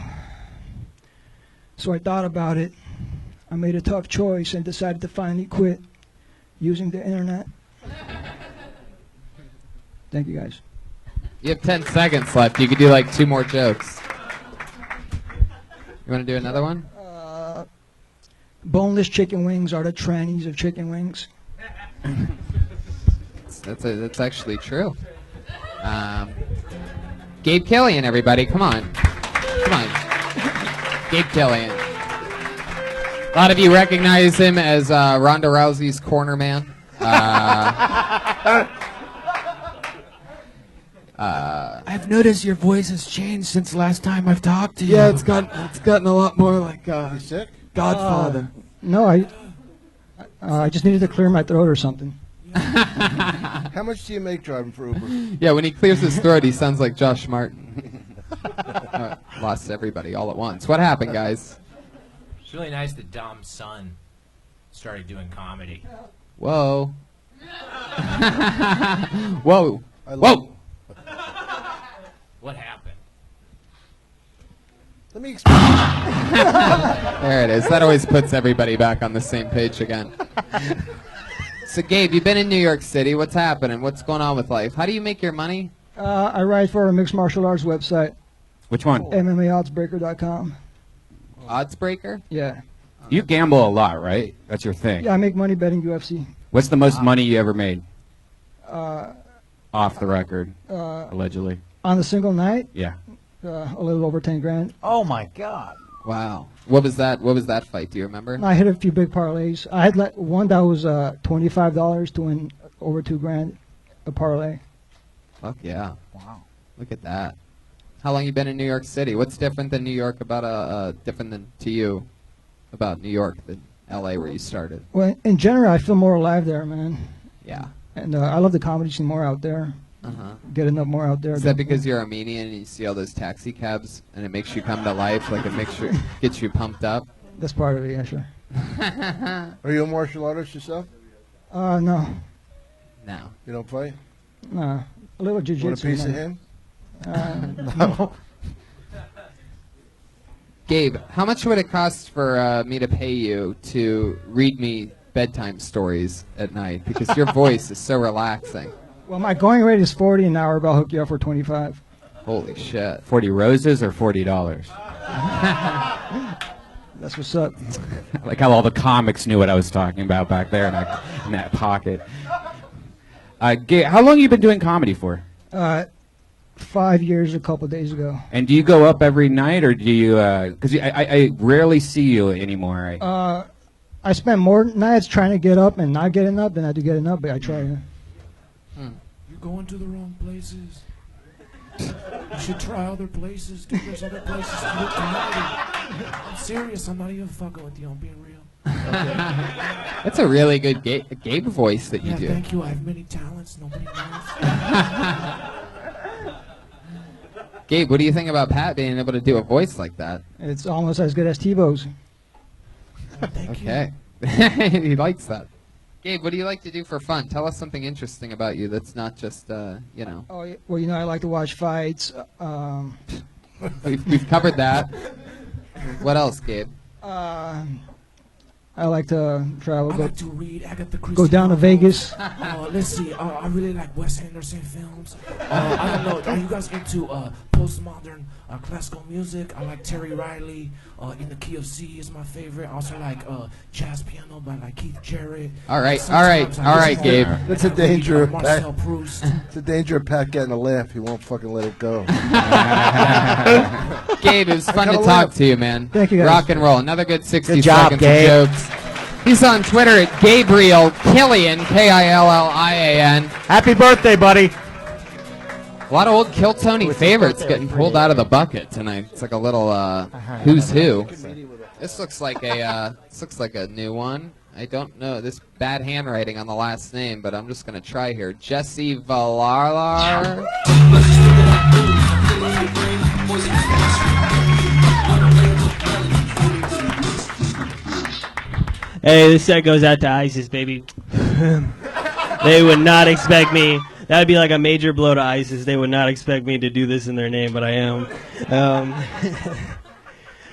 L: So I thought about it. I made a tough choice and decided to finally quit using the internet. Thank you, guys.
B: You have 10 seconds left. You could do like 2 more jokes. You want to do another one?
L: Boneless chicken wings are the trannies of chicken wings.
B: That's actually true. Gabe Killian, everybody, come on. Come on. Gabe Killian. A lot of you recognize him as Ronda Rousey's corner man.
M: I've noticed your voice has changed since last time I've talked to you.
L: Yeah,
M: it's gotten a lot more like
C: You sick?
M: Godfather.
L: No, I just needed to clear my throat or something.
C: How much do you make driving for Uber?
B: Yeah, when he clears his throat, he sounds like Josh Martin. Lost everybody all at once. What happened, guys?
K: It's really nice that Dom's son started doing comedy.
B: Whoa. Whoa.
C: I love
B: Whoa.
K: What happened?
C: Let me explain.
B: There it is. That always puts everybody back on the same page again. So, Gabe, you've been in New York City. What's happening? What's going on with life? How do you make your money?
L: I write for a mixed martial arts website,
F: Which one?
L: MMAoddsbreaker.com.
B: Odds breaker?
L: Yeah.
F: You gamble a lot, right? That's your thing.
L: Yeah, I make money betting UFC.
F: What's the most money you ever made?
L: Uh,
F: Off the record,
L: uh,
F: allegedly.
L: on a single night,
F: Yeah.
L: a little over 10 grand.
E: Oh my God.
B: Wow. What was that? What was that fight? Do you remember?
L: I hit a few big parlays. I had one that was $25 to win over 2 grand a parlay.
B: Fuck yeah.
E: Wow.
B: Look at that. How long you been in New York City? What's different than New York about different than to you about New York than L.A. where you started?
L: Well, in general, I feel more alive there, man.
B: Yeah.
L: And I love the comedy scene more out there. Getting up more out there.
B: Is that because you're Armenian and you see all those taxi cabs and it makes you come to life? Like it makes you gets you pumped up?
L: That's part of it, yeah, sure.
C: Are you a martial artist yourself?
L: No.
B: No.
C: You don't fight?
L: No. A little jiu-jitsu.
C: Want a piece of
L: man.
C: him?
L: No.
B: Gabe, how much would it cost for me to pay you to read me bedtime stories at night? Because your voice is so relaxing.
L: Well, my going rate is 40 an hour, but I'll hook you up for 25.
B: Holy shit.
F: 40 roses or $40?
L: That's what's up.
F: Like how all the comics knew what I was talking about back there in that pocket. Gabe, how long have you been doing comedy for?
L: 5 years, a couple days ago.
F: And do you go up every night, or do you? Because I rarely see you anymore.
L: I spend more nights trying to get up and not getting up than I do getting up, but I try.
M: You're going to the wrong places. You should try other places. Dude, there's other places to do comedy. I'm serious. I'm not even fucking with you. I'm being real.
B: That's a really good Gabe voice that you do.
M: Thank you. I have many talents. Nobody knows.
B: Gabe, what do you think about Pat being able to do a voice like that?
L: It's almost as good as Tebow's.
B: Okay. He likes that. Gabe, what do you like to do for fun? Tell us something interesting about you that's not just, you know.
L: Oh, well, you know, I like to watch fights.
B: We've covered that. What else, Gabe?
L: I like to travel.
M: I like to read Agatha Christie.
L: Go down to Vegas.
M: Let's see. I really like Wes Anderson films. I don't know. Are you guys into postmodern classical music? I like Terry Riley. In the Key of C is my favorite. I also like jazz piano by like Keith Jarrett.
B: All right, Gabe.
C: That's a danger of
M: Marcel
C: Pat.
M: Proust.
C: It's a danger of Pat getting a laugh. He won't fucking let it go.
B: Gabe, it was fun to talk to you, man.
L: Thank you, guys.
B: Rock and roll. Another good 60
E: Good job,
B: seconds
E: Gabe.
B: of jokes. He's on Twitter at Gabriel Killian, Killian.
E: Happy birthday, buddy.
B: A lot of old Kill Tony favorites getting pulled out of the bucket tonight. It's like a little who's who. This looks like a new one. I don't know. This bad handwriting on the last name, but I'm just gonna try here. Jesse Valarlar.
I: Hey, this set goes out to ISIS, baby. They would not expect me. That would be like a major blow to ISIS. They would not expect me to do this in their name, but I am.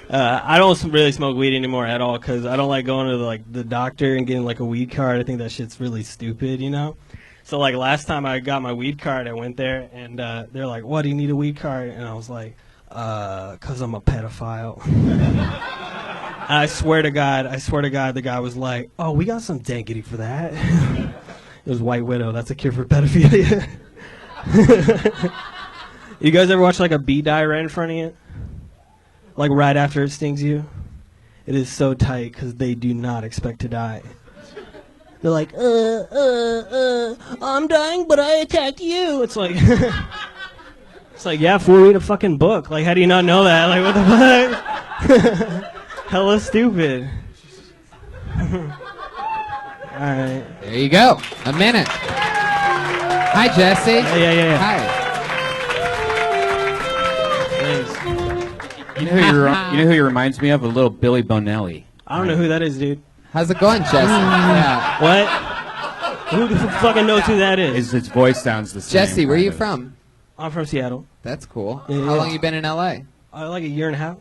I: I don't really smoke weed anymore at all because I don't like going to the doctor and getting like a weed card. I think that shit's really stupid, you know? So like last time I got my weed card, I went there and they're like, "What, do you need a weed card?" And I was like, "'Cause I'm a pedophile." I swear to God, the guy was like, "Oh, we got some dankity for that." It was White Widow. That's a cure for pedophilia. You guys ever watch like a bee die right in front of you? Like right after it stings you? It is so tight because they do not expect to die. They're like, I'm dying, but I attacked you. It's like, it's like, yeah, fool, read a fucking book. Like, how do you not know that? Like, what the fuck? Hella stupid. Alright.
B: There you go. A minute. Hi, Jesse.
I: Yeah.
B: Hi.
F: You know who he reminds me of? A little Billy Bonelli.
I: I don't know who that is, dude.
B: How's it going, Jesse? Yeah.
I: What? Who the fucking knows who that is?
F: His voice sounds the same.
B: Jesse, where are you
F: kind of.
B: from?
I: I'm from Seattle.
B: That's cool.
I: Yeah.
B: How long you been in L.A.?
I: Like a year and a half.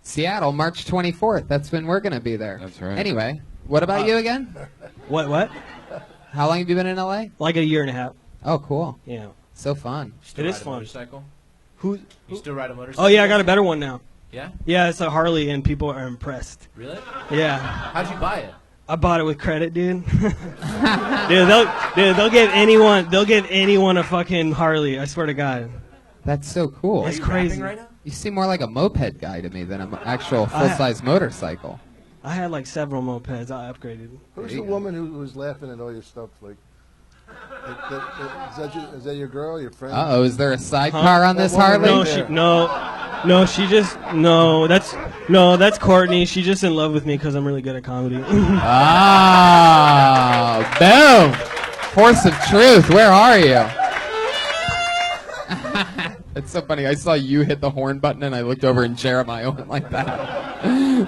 B: Seattle, March 24th. That's when we're going to be there.
F: That's right.
B: Anyway, what about you again?
I: What?
B: How long have you been in L.A.?
I: Like a year and a half.
B: Oh, cool.
I: Yeah.
B: So fun.
K: Still
I: It
K: ride
I: is
K: a
I: fun.
K: motorcycle?
I: Who?
K: You still ride a motorcycle?
I: Oh yeah, I got a better one now.
K: Yeah?
I: Yeah, it's a Harley, and people are impressed.
K: Really?
I: Yeah.
K: How'd you buy it?
I: I bought it with credit, dude. They'll give anyone a fucking Harley. I swear to God.
B: That's so cool.
I: It's crazy.
K: Right now?
B: You seem more like a moped guy to me than an actual full-size motorcycle.
I: I had like several mopeds. I upgraded.
C: Who's the woman who was laughing at all your stuff? Like, is that your girl, your friend?
B: Uh-oh, is there a sidecar on this Harley?
I: That's Courtney. She's just in love with me because I'm really good at comedy.
B: Boom! Force of truth, where are you? It's so funny. I saw you hit the horn button, and I looked over, and Jeremiah went like that.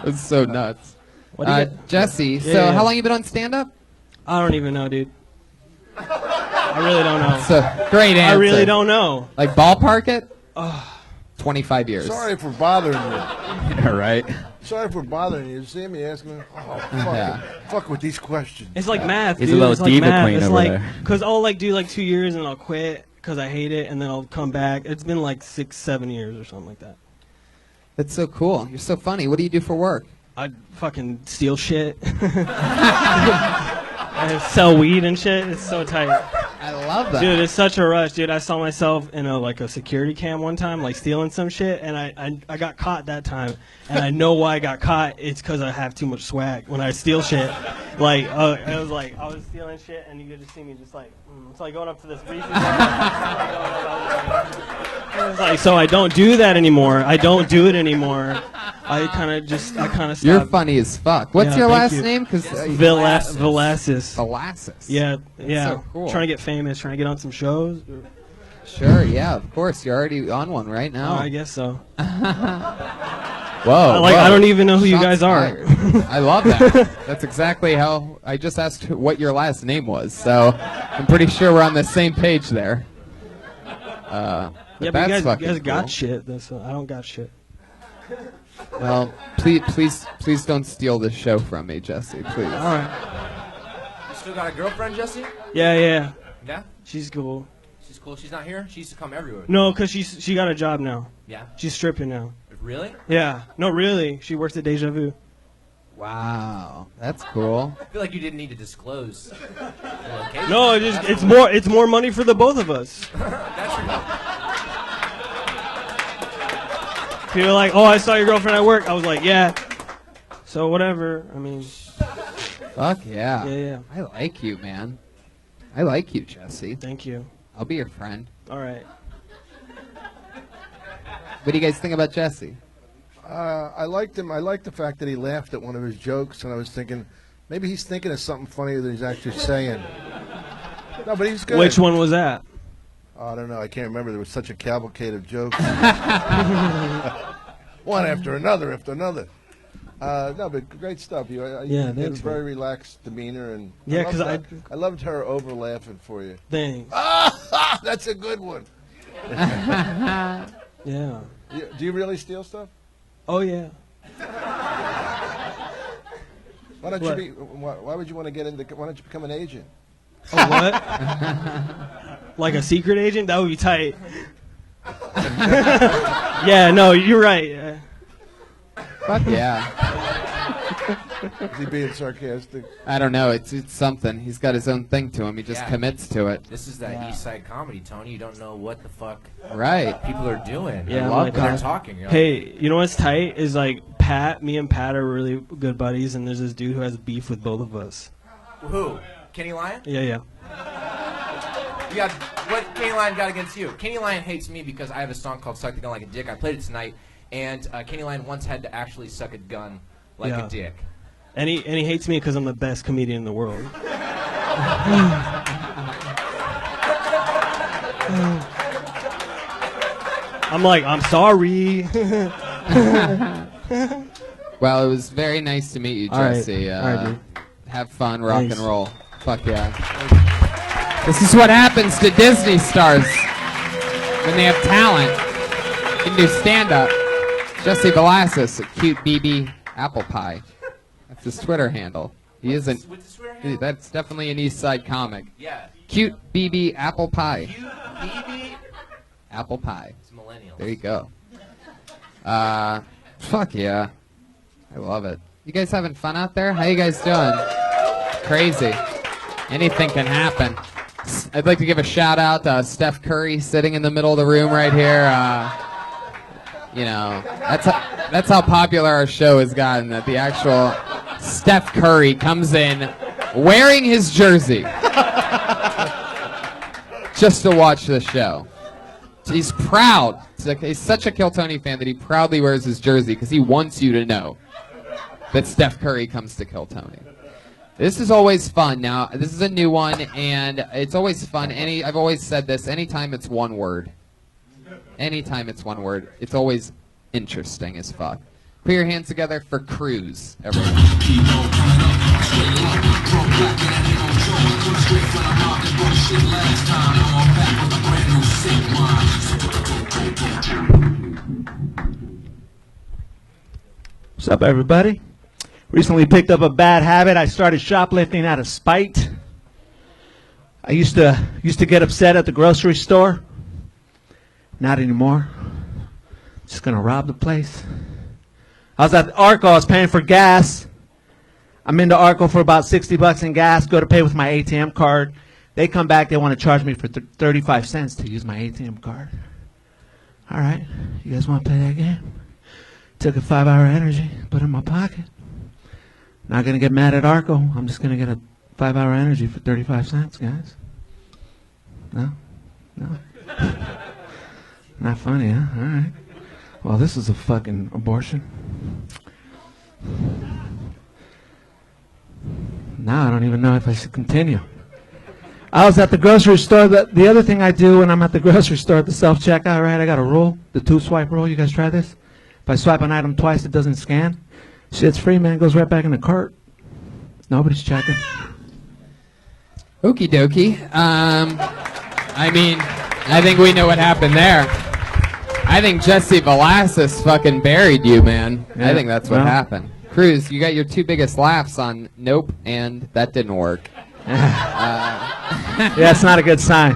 B: It's so nuts. Jesse, so how long you been on stand-up?
I: I don't even know, dude. I really don't know.
B: It's a great answer.
I: I really don't know.
B: Like ballpark it? 25 years.
C: Sorry for bothering you.
B: Yeah, right.
C: Sorry for bothering you. You see me asking, fuck with these questions.
I: It's like math,
F: He's
I: dude.
F: a little
I: It's like
F: diva
I: math.
F: queen
I: It's
F: over
I: like,
F: there.
I: because I'll like do like 2 years and I'll quit because I hate it, and then I'll come back. It's been like 6-7 years or something like that.
B: That's so cool. You're so funny. What do you do for work?
I: I fucking steal shit. I sell weed and shit. It's so tight.
B: I love that.
I: Dude, it's such a rush, dude. I saw myself in a security cam one time, like stealing some shit, and I got caught that time. And I know why I got caught. It's because I have too much swag when I steal shit. Like, I was stealing shit, and you could just see me just like, it's like going up to this Reese's. It's like, so I don't do that anymore. I don't do it anymore. I kind of stopped.
B: You're funny as fuck. What's your last name? Because
I: Velasquez.
B: Velasquez.
I: Yeah,
B: That's
I: yeah.
B: so cool.
I: Trying to get famous, trying to get on some shows.
B: Sure, yeah, of course. You're already on one right now.
I: I guess so.
B: Whoa.
I: I don't even know who you guys are.
B: I love that. That's exactly how I just asked what your last name was. So I'm pretty sure we're on the same page there.
I: Yeah, but
B: that's
I: you guys got
B: cool.
I: shit. I don't got shit.
B: Well, please don't steal this show from me, Jesse. Please.
I: All right.
K: You still got a girlfriend, Jesse?
I: Yeah.
K: Yeah?
I: She's cool.
K: She's cool. She's not here? She used to come everywhere.
I: No, because she got a job now.
K: Yeah?
I: She's stripping now.
K: Really?
I: Yeah. No, really. She works at Deja Vu.
B: Wow, that's cool.
K: I feel like you didn't need to disclose the location.
I: No, it's more money for the both of us. People are like, oh, I saw your girlfriend at work. I was like, yeah. So whatever. I mean.
B: Fuck yeah.
I: Yeah.
B: I like you, man. I like you, Jesse.
I: Thank you.
B: I'll be your friend.
I: All right.
B: What do you guys think about Jesse?
C: I liked him. I liked the fact that he laughed at one of his jokes, and I was thinking, maybe he's thinking of something funnier than he's actually saying. No, but he's good.
I: Which one was that?
C: Oh, I don't know. I can't remember. There was such a cavalcade of jokes. One after another. No, but great stuff. You had a very relaxed demeanor, and
I: yeah, because
C: I loved her over laughing for you.
I: Thanks.
C: That's a good one.
I: Yeah.
C: Do you really steal stuff?
I: Oh yeah.
C: Why don't you be? Why would you want to get into? Why don't you become an agent?
I: Oh, what? Like a secret agent? That would be tight. Yeah. No, you're right.
B: Fuck yeah.
C: Is he being sarcastic?
B: I don't know. It's something. He's got his own thing to him. He just commits to it.
K: This is that East Side comedy, Tony. You don't know what the fuck people are doing.
I: Yeah,
K: I love when they're talking. You're
I: Hey, you know what's tight is like me and Pat are really good buddies, and there's this dude who has beef with both of us.
K: Who? Kenny Lyon?
I: Yeah.
K: What Kenny Lyon got against you? Kenny Lyon hates me because I have a song called "Suck the Gun Like a Dick." I played it tonight, and Kenny Lyon once had to actually suck a gun like a dick.
I: And he hates me because I'm the best comedian in the world. I'm like, I'm sorry.
B: Well, it was very nice to meet you,
I: All right.
B: Jesse.
I: All right, dude.
B: Have fun, rock
I: Thanks.
B: and roll. Fuck yeah. This is what happens to Disney stars when they have talent. You can do stand-up. Jesse Velasquez, a cute BB apple pie. That's his Twitter handle. He isn't. That's definitely an East Side comic.
K: Yeah.
B: Cute BB apple pie.
K: Cute BB
B: Apple pie.
K: It's millennials.
B: There you go. Fuck yeah. I love it. You guys having fun out there? How you guys doing? Crazy. Anything can happen. I'd like to give a shout out to Steph Curry sitting in the middle of the room right here. That's how popular our show has gotten, that the actual Steph Curry comes in wearing his jersey just to watch the show. He's proud. He's such a Kill Tony fan that he proudly wears his jersey because he wants you to know that Steph Curry comes to Kill Tony. This is always fun. Now, this is a new one, and it's always fun. I've always said this, anytime it's one word. Anytime it's one word, it's always interesting as fuck. Put your hands together for Cruise, everyone.
N: What's up, everybody? Recently picked up a bad habit. I started shoplifting out of spite. I used to get upset at the grocery store. Not anymore. Just gonna rob the place. I was at Arco. I was paying for gas. I'm into Arco for about $60 in gas. Go to pay with my ATM card. They come back. They want to charge me for 35 cents to use my ATM card. All right. You guys want to play that game? Took a 5-hour energy, put it in my pocket. Not going to get mad at Arco. I'm just going to get a 5-hour energy for 35 cents, guys. No? No? Not funny, huh? All right. Well, this is a fucking abortion. Now I don't even know if I should continue. I was at the grocery store. The other thing I do when I'm at the grocery store at the self-checkout, right, I got a rule, the 2-swipe rule. You guys try this? If I swipe an item twice, it doesn't scan. Shit's free, man. It goes right back in the cart. Nobody's checking.
B: Okie dokie. I mean, I think we know what happened there. I think Jesse Velasquez fucking buried you, man.
N: Yeah,
B: I think that's what
N: well.
B: happened. Cruz, you got your 2 biggest laughs on Nope, and that didn't work.
N: Yeah, it's not a good sign.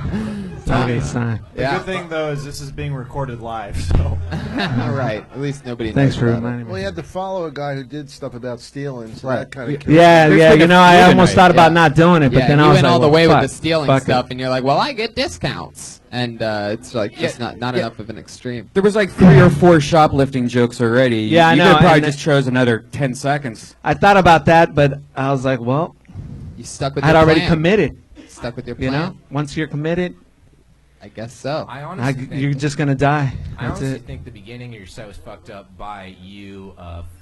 N: It's not a good sign.
D: The good thing, though, is this is being recorded live, so.
B: All right. At least nobody
N: Thanks
B: knows
N: for
B: about
N: reminding
B: it.
N: me.
C: Well, you had to follow a guy who did stuff about stealing, so
B: Right.
C: that kind of
N: Yeah, yeah. You know, I almost thought about not doing it, but
B: Yeah,
N: then
B: you
N: I was
B: went
N: like,
B: all the
N: well,
B: way
N: fuck,
B: with the stealing
N: fuck
B: stuff,
N: it.
B: and you're like, well, I get discounts. And it's like just not enough of an extreme.
F: There was like 3 or 4 shoplifting jokes already.
N: Yeah, I
F: you
N: know,
F: could have probably
N: and
F: just chose another 10 seconds.
N: I thought about that, but I was like, well,
B: You stuck with
N: I had
B: your
N: already
B: plan.
N: committed.
B: Stuck with your
N: You
B: plan.
N: know, once you're committed,
B: I guess so.
K: I honestly think
N: you're just gonna die.
K: I
N: That's
K: honestly
N: it.
K: think the beginning of your set was fucked up by you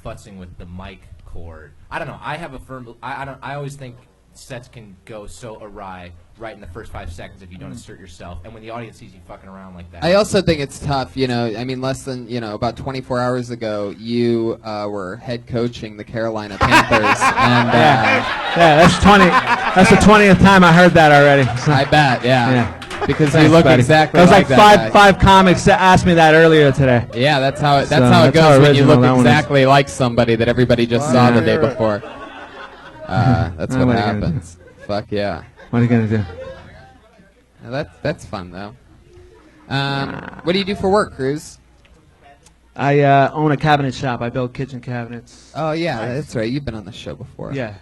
K: futzing with the mic cord. I don't know. I have a firm. I always think sets can go so awry right in the first 5 seconds if you don't assert yourself, and when the audience sees you fucking around like that.
B: I also think it's tough, I mean, less than, about 24 hours ago, you were head coaching the Carolina Panthers. And
N: Yeah, that's 20. That's the 20th time I heard that already.
B: I bet, yeah. Because
N: Thanks,
B: you look
N: buddy.
B: exactly
N: That was like
B: that guy.
N: five comics that asked me that earlier today.
B: Yeah, that's how it
N: So,
B: goes when you
N: original
B: look
N: that one is.
B: exactly like somebody that everybody just saw the day before. That's
N: Oh,
B: what
N: what are you gonna
B: happens. Fuck yeah.
N: What are you gonna do?
B: That's fun, though. What do you do for work, Cruz?
N: I own a cabinet shop. I build kitchen cabinets.
B: Oh, yeah, that's right. You've been on the show before.
N: Yeah.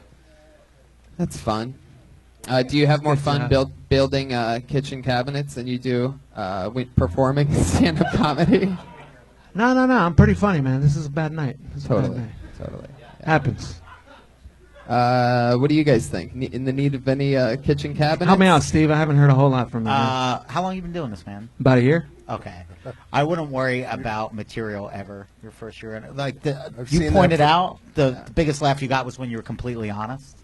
B: That's fun. Do you have more
N: Good
B: fun
N: job.
B: building kitchen cabinets than you do performing stand-up comedy?
N: No. I'm pretty funny, man. This is a bad night. This is a bad
B: Totally.
N: night.
B: Totally.
N: Happens.
B: What do you guys think? In the need of any kitchen cabinets?
N: Help me out, Steve. I haven't heard a whole lot from you. man.
E: How long you been doing this, man?
N: About a year.
E: Okay. I wouldn't worry about material ever. Your first year, like
C: I've
E: you
C: seen
E: pointed
C: that.
E: out, the biggest laugh you got was when you were completely honest.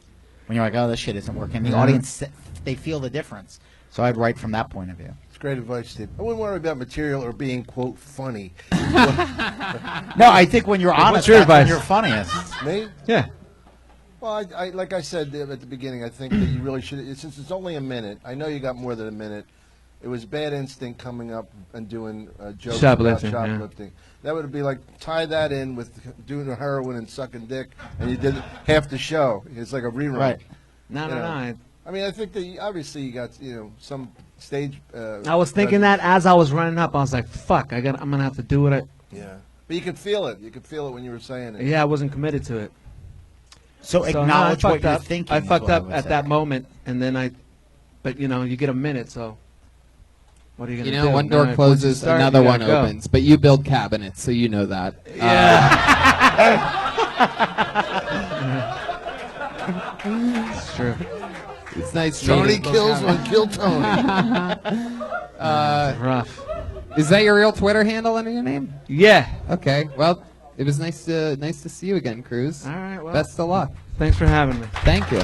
E: When you're like, "Oh, this shit isn't working." The
N: Yeah.
E: audience, they feel the difference. So I'd write from that point of view.
C: It's great advice, Steve. I wouldn't worry about material or being, quote, funny.
E: No, I think when you're honest,
N: What's your
E: that's when
N: advice?
E: you're funniest.
C: Me?
N: Yeah.
C: Well, I like I said at the beginning, I think that you really should, since it's only a minute, I know you got more than a minute, it was bad instinct coming up and doing jokes
N: Shoplifting,
C: about
N: yeah.
C: shoplifting. That would be like, tie that in with doing heroin and sucking dick, and you did half the show. It's like a rerun.
E: Right.
N: No.
C: You know.
N: I
C: I think that obviously you got some stage.
N: was thinking that as I was running up. I was like, "Fuck! I'm gonna have to do what I."
C: Yeah. But you could feel it. You could feel it when you were saying it.
N: Yeah, I wasn't committed to it.
E: So acknowledge what you're
N: up.
E: thinking.
N: I
E: is
N: fucked
E: what
N: up
E: would
N: at
E: say.
N: that moment, and then but you get a minute, so what are you gonna do?
B: One
N: Now,
B: door
N: once
B: closes,
N: you start,
B: another
N: you
B: one
N: gotta go.
B: opens. But you build cabinets, so you know that.
N: It's true.
B: It's nice.
C: Tony
B: meeting.
C: kills when kill Tony.
N: Rough.
B: Is that your real Twitter handle under your name?
N: Yeah.
B: Okay. Well, it was nice to see you again, Cruz.
N: All right. Well,
B: Best of luck.
N: thanks for having me.
B: Thank you.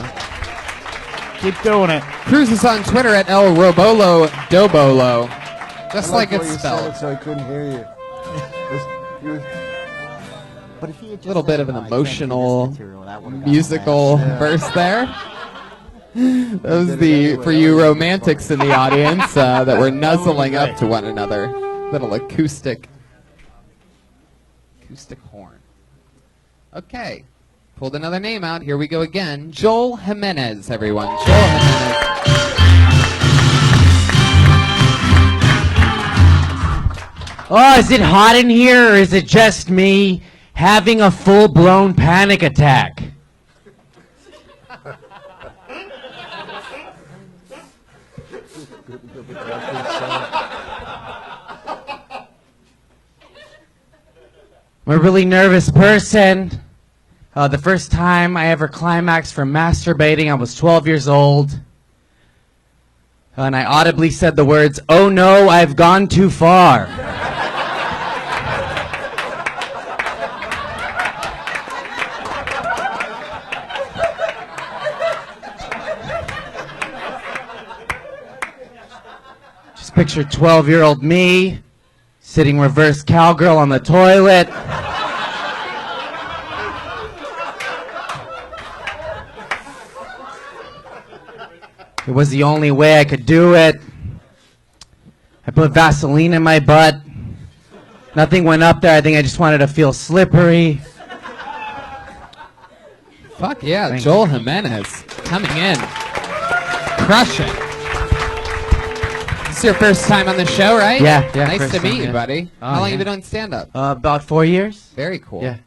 E: Keep doing it.
B: Cruz is on Twitter at El Robolo Dobolo, just like it's spelled.
C: So I couldn't hear you.
E: But if he had
B: A
E: just
B: little bit
E: said,
B: of an
E: "No, I can't do this
B: emotional,
E: material," that would've gotten
B: musical
E: bad.
B: verse there. That was for you romantics in the audience that were nuzzling up to one another. Little acoustic horn. Okay. Pulled another name out. Here we go again. Joel Jimenez, everyone. Joel Jimenez.
O: Oh, is it hot in here, or is it just me having a full-blown panic attack? I'm a really nervous person. The first time I ever climaxed from masturbating, I was 12 years old. And I audibly said the words, "Oh no, I've gone too far." Just picture 12-year-old me sitting reverse cowgirl on the toilet. It was the only way I could do it. I put Vaseline in my butt. Nothing went up there. I think I just wanted to feel slippery.
B: Fuck yeah,
O: Thank
B: Joel Jimenez coming in. Crushing. This is your first time on the show, right?
O: Yeah.
B: Nice
O: first
B: to meet
O: time,
B: you,
O: yeah.
B: buddy.
O: Oh,
B: How long
O: yeah.
B: you been doing stand-up?
O: About 4 years.
B: Very cool.
O: Yeah.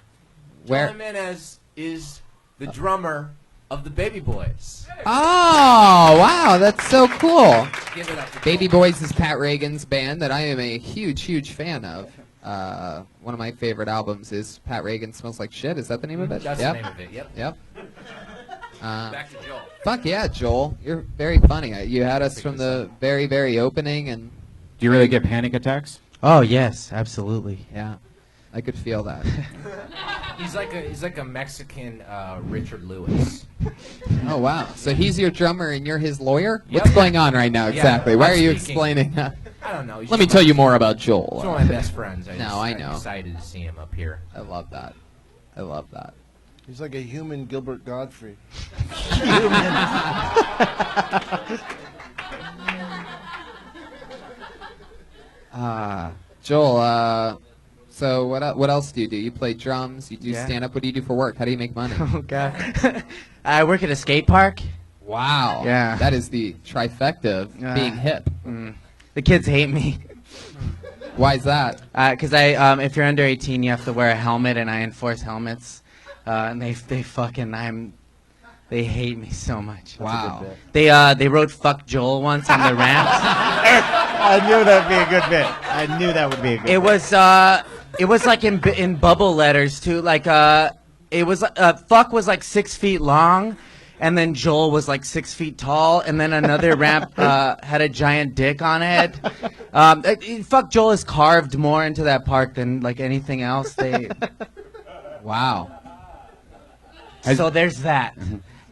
B: Where?
K: Joel Jimenez is the drummer of the Baby Boys.
B: Oh, wow, that's so cool.
K: Give it up for
B: Baby Boys is Pat Reagan's band that I am a huge, huge fan of. One of my favorite albums is Pat Reagan Smells Like Shit. Is that the name of it?
K: That's the name of it, yep.
B: Yep.
K: Back to Joel.
B: Fuck yeah, Joel. You're very funny. You had us from the very, very opening, and
F: Do you really get panic attacks?
O: Oh yes, absolutely.
B: yeah, I could feel that.
K: He's like a Mexican Richard Lewis.
B: Oh wow! So he's your drummer and you're his lawyer?
K: Yep.
B: What's going on right now
K: Yeah,
B: exactly? Why
K: I'm
B: are you
K: speaking.
B: explaining that?
K: I don't know.
B: Let me tell you more about Joel.
K: He's one of my best friends.
B: I know.
K: I'm excited to see him up here.
B: I love that. I love that.
C: He's like a human Gilbert Godfrey.
B: Joel, so what else do? You play drums, you do
O: Yeah.
B: stand-up. What do you do for work? How do you make money?
O: Oh god. I work at a skate park.
B: Wow.
O: Yeah.
B: That is the trifecta of being hip.
O: The kids hate me.
B: Why is that?
O: Because if you're under 18, you have to wear a helmet, and I enforce helmets. And they hate me so much.
B: Wow.
O: They wrote "fuck Joel" once on the ramps.
E: I knew that'd be a good bit. I knew that would be a good bit.
O: It was like in bubble letters too. Like it was "fuck" was like 6 feet long, and then Joel was like 6 feet tall, and then another ramp had a giant dick on it. "Fuck Joel" is carved more into that park than like anything else.
B: Wow.
O: So there's that.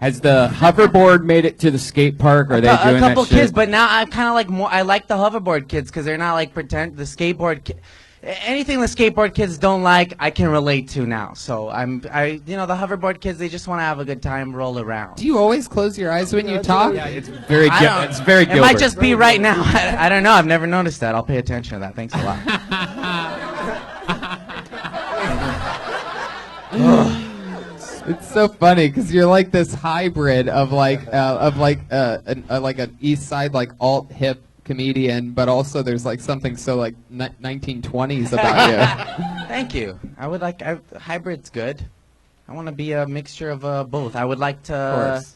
F: Has the hoverboard made it to the skate park? Are they doing
O: A couple
F: that shit?
O: kids, but now I'm kind of like more. I like the hoverboard kids because they're not like pretend. The skateboard, anything the skateboard kids don't like, I can relate to now. So the hoverboard kids, they just want to have a good time, roll around.
B: Do you always close your eyes when you talk?
F: Yeah, it's very
O: It
F: Gilbert.
O: might just be right now. I don't know. I've never noticed that. I'll pay attention to that. Thanks a lot.
B: It's so funny because you're like this hybrid of like an East Side like alt hip comedian, but also there's like something so like 1920s about you.
O: Thank you. I would like hybrid's good. I want to be a mixture of both. I would like to.
B: Of course.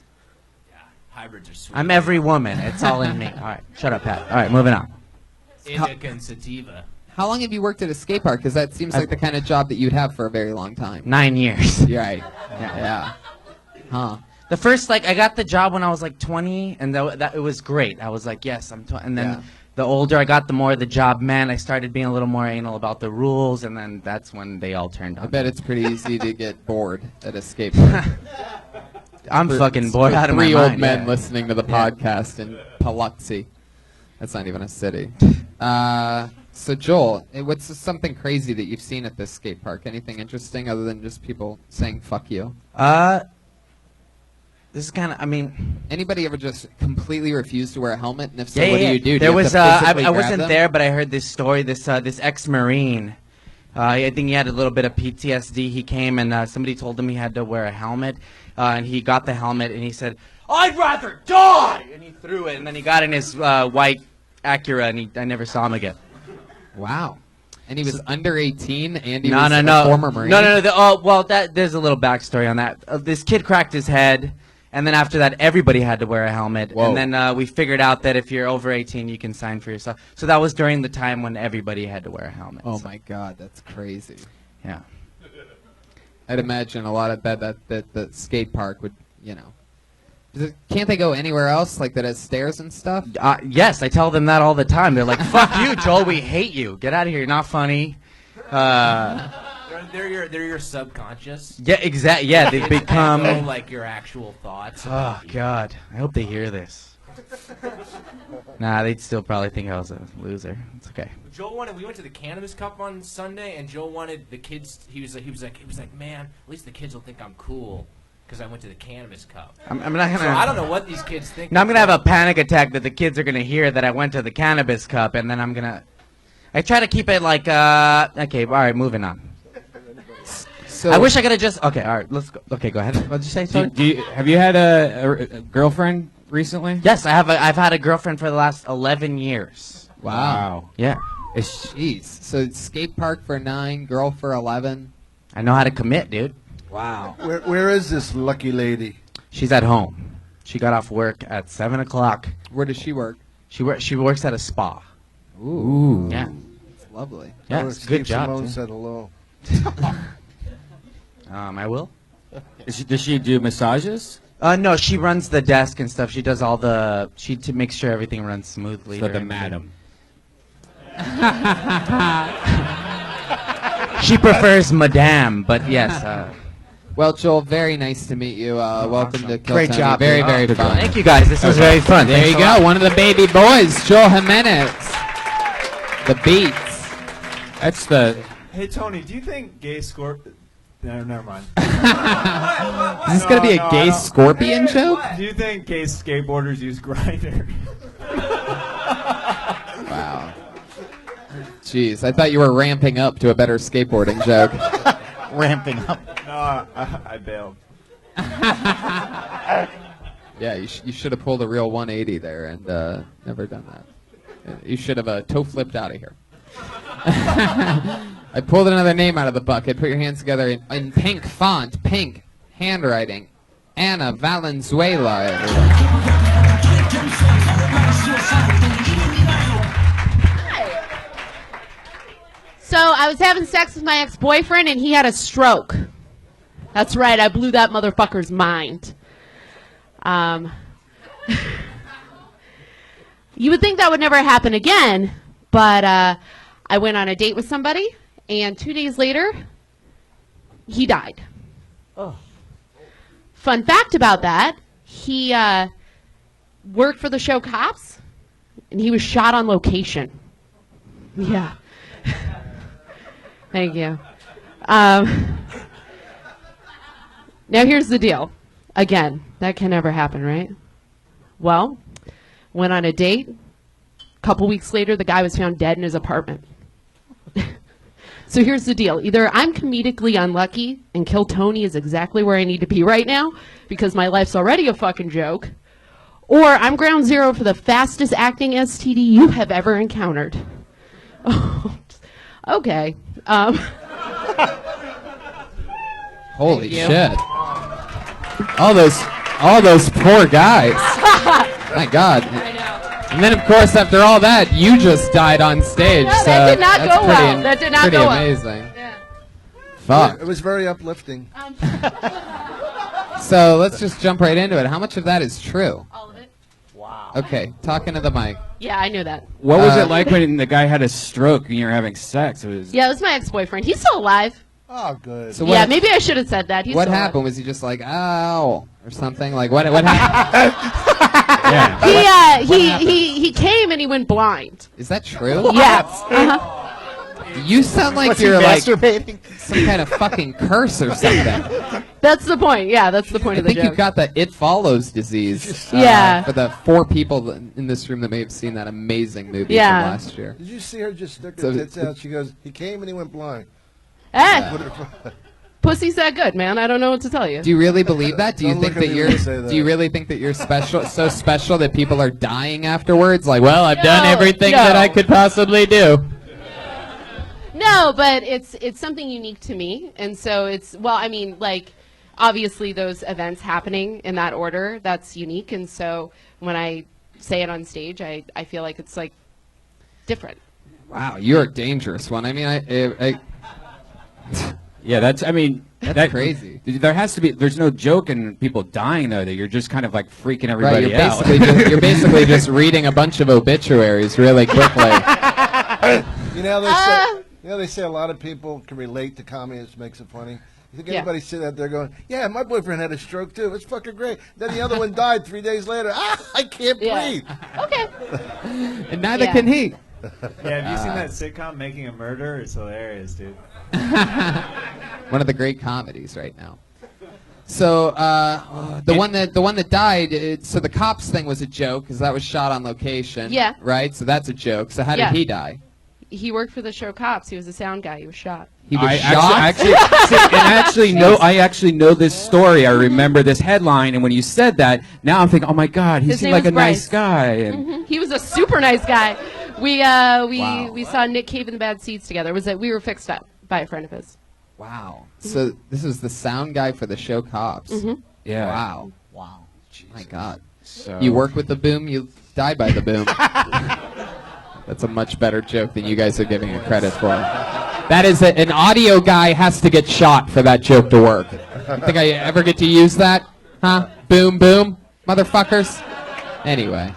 K: Hybrids are sweet.
O: I'm every woman. It's all in me. All right, shut up, Pat. All right, moving on.
K: Indica and sativa.
B: How long have you worked at a skate park? Because that seems like the kind of job that you'd have for a very long time.
O: 9 years.
B: You're right. Yeah. Huh.
O: The first, I got the job when I was like 20, and that it was great. I was like, yes, I'm 20. And then the older I got, the more the job meant. I started being a little more anal about the rules, and then that's when they all turned on.
B: I bet it's pretty easy to get bored at a skate park.
O: I'm fucking bored out of my mind.
B: 3 old men listening to the podcast in Paluxy. That's not even a city. So Joel, what's something crazy that you've seen at this skate park? Anything interesting other than just people saying "fuck you"?
O: This is kind of, I mean,
B: anybody ever just completely refuse to wear a helmet? And if so,
O: yeah,
B: what do you do?
O: There was, I wasn't
B: them?
O: there, but I heard this story. This ex-Marine, I think he had a little bit of PTSD. He came and somebody told him he had to wear a helmet, and he got the helmet and he said, "I'd rather die!" And he threw it, and then he got in his white Acura, and I never saw him again.
B: Wow. And he was under 18, and he
O: no,
B: was
O: no,
B: a
O: no.
B: former Marine?
O: No. Well, there's a little backstory on that. This kid cracked his head, and then after that, everybody had to wear a helmet.
B: Whoa.
O: And then we figured out that if you're over 18, you can sign for yourself. So that was during the time when everybody had to wear a helmet.
B: Oh, my God. That's crazy.
O: Yeah.
B: I'd imagine a lot of that the skate park would, can't they go anywhere else, like that has stairs and stuff?
O: Yes, I tell them that all the time. They're like, "Fuck you, Joel. We hate you. Get out of here. You're not funny."
K: They're your subconscious.
O: Yeah, exactly. Yeah, they become
K: like your actual thoughts.
O: Oh God, I hope they hear this. Nah, they'd still probably think I was a loser. It's okay.
K: Joel wanted. We went to the Cannabis Cup on Sunday, and Joel wanted the kids. He was like, man, at least the kids will think I'm cool. Because I went to the Cannabis Cup.
O: I'm not gonna.
K: So I don't know what these kids think.
O: Now I'm gonna have a panic attack that the kids are gonna hear that I went to the Cannabis Cup, and then I'm gonna. I try to keep it like okay, all right, moving on. So I wish I could have just. Okay, all right, let's go. Okay, go ahead. What did you say? Sorry?
F: Have you had a girlfriend recently?
O: Yes, I have. I've had a girlfriend for the last 11 years.
B: Wow.
O: Yeah.
B: Jeez. So skate park for 9, girl for 11.
O: I know how to commit, dude.
B: Wow.
C: Where is this lucky lady?
O: She's at home. She got off work at 7 o'clock.
B: Where does she work?
O: She works at a spa.
B: Ooh.
O: Yeah.
B: It's lovely.
O: Yeah, it's a good job.
C: Simone
O: too.
C: said hello.
O: I will.
F: Does she do massages?
O: No, she runs the desk and stuff. She does all the to make sure everything runs smoothly.
F: So the
O: during
F: madam.
O: She prefers madame, but yes.
B: Well, Joel, very nice to meet you. Welcome to Kill
O: Great
B: Tony.
O: job.
B: Very,
O: dude.
B: very fun.
O: Thank you guys. This was very fun.
B: There
O: Thanks
B: you
O: a
B: go.
O: lot.
B: One of the baby boys, Joel Jimenez. The Beats.
F: That's the.
D: Hey, Tony, do you think gay scorpion... No, never mind.
B: Is this going to be a gay scorpion joke?
D: Do you think gay skateboarders use Grindr?
B: Wow. Jeez, I thought you were ramping up to a better skateboarding joke.
E: Ramping up.
D: No, I bailed.
B: Yeah, you should have pulled a real 180 there and never done that. You should have toe flipped out of here. I pulled another name out of the bucket. Put your hands together in pink font, pink handwriting. Anna Valenzuela, everyone.
P: So I was having sex with my ex-boyfriend, and he had a stroke. That's right, I blew that motherfucker's mind. You would think that would never happen again, but I went on a date with somebody, and 2 days later, he died.
I: Oh.
P: Fun fact about that, he worked for the show Cops, and he was shot on location. Yeah. Thank you. Now here's the deal. Again, that can never happen, right? Well, went on a date. Couple weeks later, the guy was found dead in his apartment. So here's the deal. Either I'm comedically unlucky and Kill Tony is exactly where I need to be right now because my life's already a fucking joke, Or I'm ground zero for the fastest acting STD you have ever encountered. Okay.
B: Holy shit. All those poor guys. My God.
P: I know.
B: And then, of course, after all that, you just died on stage.
P: Yeah,
B: so
P: that did not
B: that's
P: go well. That did not
B: pretty
P: go well.
B: amazing.
P: Yeah.
B: Fuck.
C: It was very uplifting.
B: So let's just jump right into it. How much of that is true?
P: All of it.
B: Wow. Okay, talking to the mic.
P: Yeah, I knew that.
F: What was it like when the guy had a stroke and you were having sex? It was.
P: Yeah, it was my ex-boyfriend. He's still alive.
C: Oh, good.
B: So
P: Yeah, maybe I should have said that. He's
B: What
P: still
B: happened?
P: alive.
B: Was he just like, ow, or something? Like, what happened?
P: He came and he went blind.
B: Is that true?
P: Yes. Uh-huh.
B: You sound like
E: Was he
B: you're like
E: masturbating?
B: some kind of fucking curse or something.
P: That's the point. Yeah, that's the point
B: I
P: of the
B: think
P: joke.
B: you've got the It Follows disease.
P: Yeah.
B: For the 4 people in this room that may have seen that amazing movie
P: Yeah.
B: from last year.
C: Did you see her just stick her
B: So-
C: tits out? She goes, he came and he went blind.
P: Eh,
C: Put it-
P: pussy's that good, man. I don't know what to tell you.
B: Do you really believe that? Do you
C: Don't
B: think
C: look at
B: that
C: me
B: you're?
C: when you say that.
B: Do you really think that you're special? So special that people are dying afterwards? Like, well, I've done everything that I could possibly do.
P: No, but it's something unique to me, and so it's like obviously those events happening in that order, that's unique, and so when I say it on stage, I feel like it's like different.
B: Wow, you're a dangerous one. I mean, I
F: Yeah, that's. I mean,
B: that's crazy.
F: There has to be. There's no joke in people dying though. That you're just kind of like freaking everybody
B: Right,
F: out.
B: you're basically just reading a bunch of obituaries really quickly.
C: They say a lot of people can relate to comedy. It makes it funny. You think
P: Yeah.
C: anybody sit out there going, "Yeah, my boyfriend had a stroke too. It's fucking great." Then the other one died 3 days later. I can't breathe.
P: Okay.
B: And neither can he.
D: Yeah, have you seen that sitcom Making a Murder? It's hilarious, dude.
B: One of the great comedies right now. So the one that died. So the cops thing was a joke because that was shot on location.
P: Yeah.
B: Right. So that's a joke. So how did
P: Yeah.
B: he die?
P: He worked for the show Cops. He was a sound guy. He was shot.
B: He was
F: I
B: shot.
F: I actually know this story. I remember this headline, and when you said that, now I'm thinking, oh my God, he
P: His
F: seemed
P: name
F: like
P: was
F: a nice
P: Bryce.
F: guy. And
P: Mhm. He was a super nice guy. We saw Nick Cave in the Bad Seeds together. We were fixed up by a friend of his.
B: Wow. So this was the sound guy for the show Cops.
P: Mhm.
F: Yeah.
B: Wow.
E: Wow.
B: My God.
F: So
B: You work with the boom, you die by the boom. That's a much better joke than you guys are giving it credit for. That is an audio guy has to get shot for that joke to work. You think I ever get to use that? Huh? Boom, boom, motherfuckers. Anyway.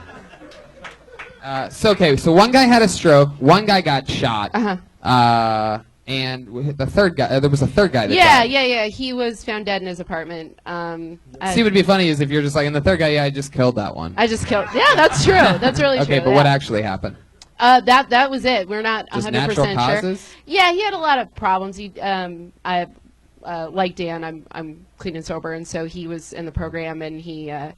B: So one guy had a stroke, one guy got shot. And the third guy, there was a third guy that died.
P: Yeah. He was found dead in his apartment.
B: See, what would be funny is if you're just like, and the third guy, yeah, I just killed that one.
P: I just killed. Yeah, that's true. That's really true.
B: Okay, but what actually happened?
P: That was it. We're not
B: Just
P: 100%
B: natural
P: sure.
B: causes?
P: Yeah, he had a lot of problems. He, like Dan, I'm clean and sober, and so he was in the program, and he had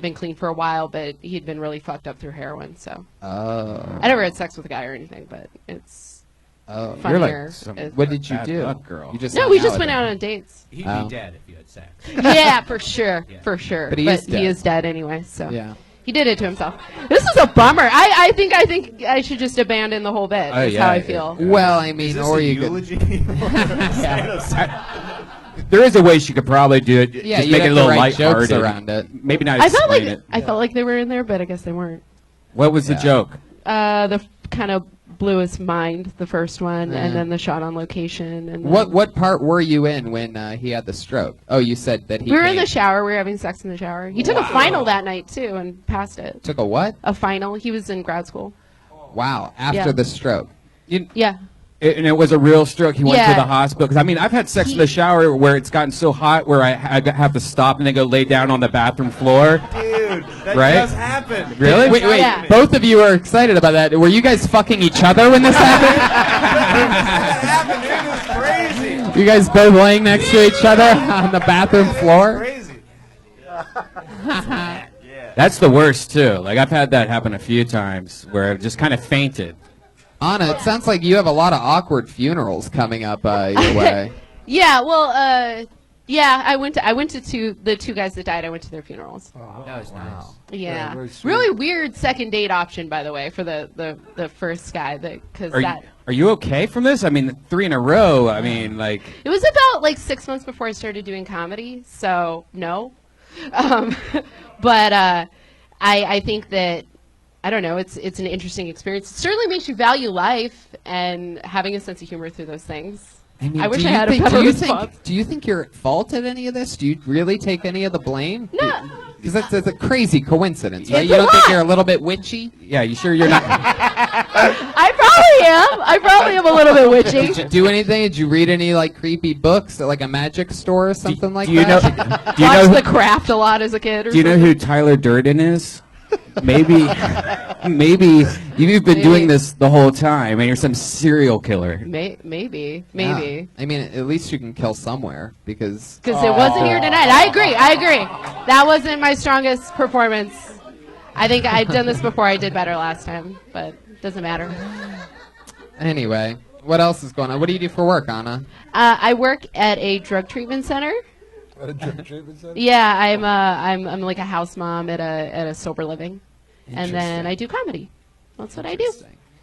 P: been clean for a while, but he'd been really fucked up through heroin. So I never had sex with a guy or anything, but it's funnier.
B: What did you
F: bad
B: do?
F: luck girl.
B: You just
P: No,
B: hung
P: we
B: out
P: just
B: with
P: went
B: him.
P: out on dates.
K: He'd
B: Oh.
K: be dead if you had sex.
P: Yeah, for sure, for sure.
B: But he is dead.
P: Anyway. So
B: Yeah.
P: he did it to himself. This is a bummer. I think I should just abandon the whole bit.
B: Oh,
P: Is how I feel.
B: Well, I mean,
D: Is this
B: or
D: a
B: you could.
D: eulogy?
F: there is a way she could probably do it.
B: Yeah,
F: just
B: you'd
F: make it
B: have
F: a
B: to
F: little
B: write jokes
F: lighthearted.
B: around it.
F: Maybe not
P: I felt
F: explain
P: like
F: it.
P: I felt like they were in there, but I guess they weren't.
F: What was the joke?
P: The kind of blew his mind, the first one,
B: Yeah.
P: and then the shot on location. And
B: What part were you in when he had the stroke? Oh, you said that he
P: we were in
B: came-
P: the shower. We were having sex in the shower. He took a final that night too and passed it.
B: Took a what?
P: A final. He was in grad school.
B: Wow, after
P: Yeah.
B: the stroke.
P: Yeah.
F: And it was a real stroke. He went to
P: Yeah.
F: the hospital. Because, I mean, I've had sex in the shower where it's gotten so hot where I have to stop and then go lay down on the bathroom floor.
D: Dude, that
F: Right?
D: does happen.
F: Really?
B: Wait,
P: Yeah.
B: both of you are excited about that. Were you guys fucking each other when this happened?
D: That happened, dude. It was crazy.
B: You guys both laying next to each other on the bathroom floor?
D: Crazy.
F: That's the worst, too. Like, I've had that happen a few times where I've just kind of fainted.
B: Anna, it sounds like you have a lot of awkward funerals coming up your way.
P: Yeah. Well, Yeah, I went to the two guys that died. I went to their funerals.
K: That was nice.
P: Yeah,
C: very sweet.
P: really weird second date option, by the way, for the first guy because
F: Are you okay from this? I mean, 3 in a row. I mean, like.
P: it was about like 6 months before I started doing comedy, so no. But I think that I don't know. It's an interesting experience. It certainly makes you value life and having a sense of humor through those things.
B: I mean,
P: I wish
B: do
P: I
B: you
P: had
B: think-
P: a better
B: do you
P: response.
B: think, do you think you're at fault at any of this? Do you really take any of the blame?
P: No.
B: Because that's a crazy coincidence, right?
P: It's
B: You
P: a
B: don't think
P: lot.
B: you're a little bit witchy? Yeah, you sure you're not?
P: I probably am. I probably am a little bit witchy.
B: Did you do anything? Did you read any like creepy books at like a magic store or something like
F: do you
B: that?
F: know- do you
P: Watched
F: know-
P: The Craft a lot as a kid. Or
F: Do you know
P: something.
F: who Tyler Durden is? Maybe you've been doing this the whole time, and you're some serial killer.
P: Maybe.
B: Yeah. I mean, at least you can kill somewhere because.
P: Because it wasn't here tonight. I agree. That wasn't my strongest performance. I think I've done this before. I did better last time, but it doesn't matter.
B: Anyway, what else is going on? What do you do for work, Anna?
P: I work at a drug treatment center.
C: At a drug treatment center?
P: Yeah, I'm like a house mom at a sober living, and then I do comedy. That's what I do.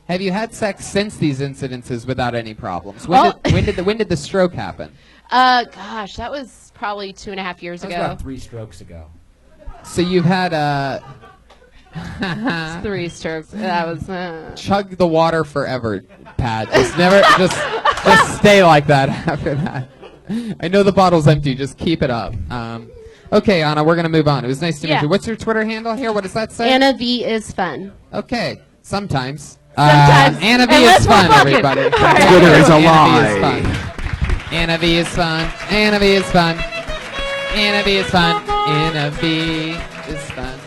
B: Have you had sex since these incidences without any problems?
P: Well-
B: When did the stroke happen?
P: Gosh, that was probably 2.5 years
K: That was
P: ago.
K: about 3 strokes ago.
B: So you've had
P: It's 3 strokes. That was.
B: chug the water forever, Pat. Just stay like that after that. I know the bottle's empty. Just keep it up. Okay, Anna, we're gonna move on. It was nice to meet
P: Yeah.
B: you. What's your Twitter handle here? What does that say?
P: Anna V is fun.
B: Okay, sometimes.
P: Sometimes.
B: Anna V
P: Unless
B: is
P: we're
B: fun,
P: fucking.
B: everybody.
P: All right.
F: Twitter is a
B: Anna V is fun. Anna V is fun. Anna V is fun. Anna V is fun.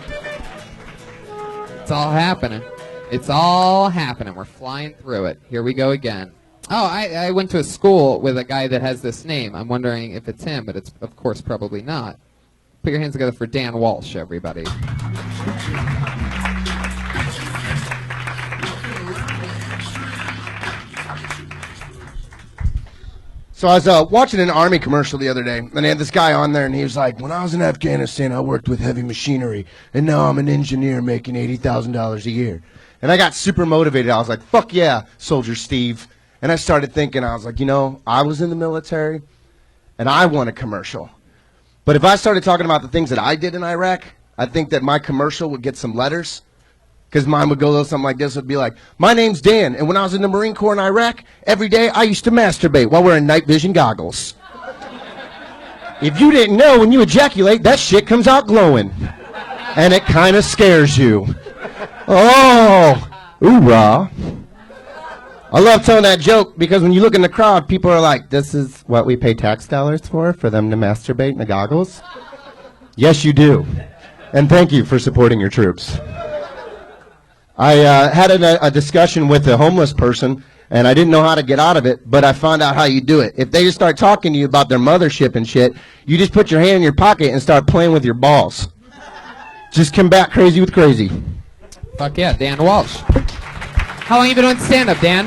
B: It's all happening. It's all happening. We're flying through it. Here we go again. Oh, I went to a school with a guy that has this name. I'm wondering if it's him, but it's, of course, probably not. Put your hands together for Dan Walsh, everybody.
C: So I was watching an Army commercial the other day, and they had this guy on there, and he was like, when I was in Afghanistan, I worked with heavy machinery, and now I'm an engineer making $80,000 a year. And I got super motivated. I was like, fuck yeah, Soldier Steve. And I started thinking, I was like, you know, I was in the military, and I want a commercial. But if I started talking about the things that I did in Iraq, I think that my commercial would get some letters. Because mine would go a little something like this. It would be like, my name's Dan, and when I was in the Marine Corps in Iraq, every day I used to masturbate while wearing night vision goggles. If you didn't know, when you ejaculate, that shit comes out glowing. And it kind of scares you. Oh, hoorah. I love telling that joke because when you look in the crowd, people are like, this is what we pay tax dollars for them to masturbate in the goggles? Yes, you do. And thank you for supporting your troops. I had a discussion with a homeless person, and I didn't know how to get out of it, but I found out how you do it. If they just start talking to you about their mothership and shit, you just put your hand in your pocket and start playing with your balls. Just combat crazy with crazy.
B: Fuck yeah, Dan Walsh. How long you been doing stand-up, Dan?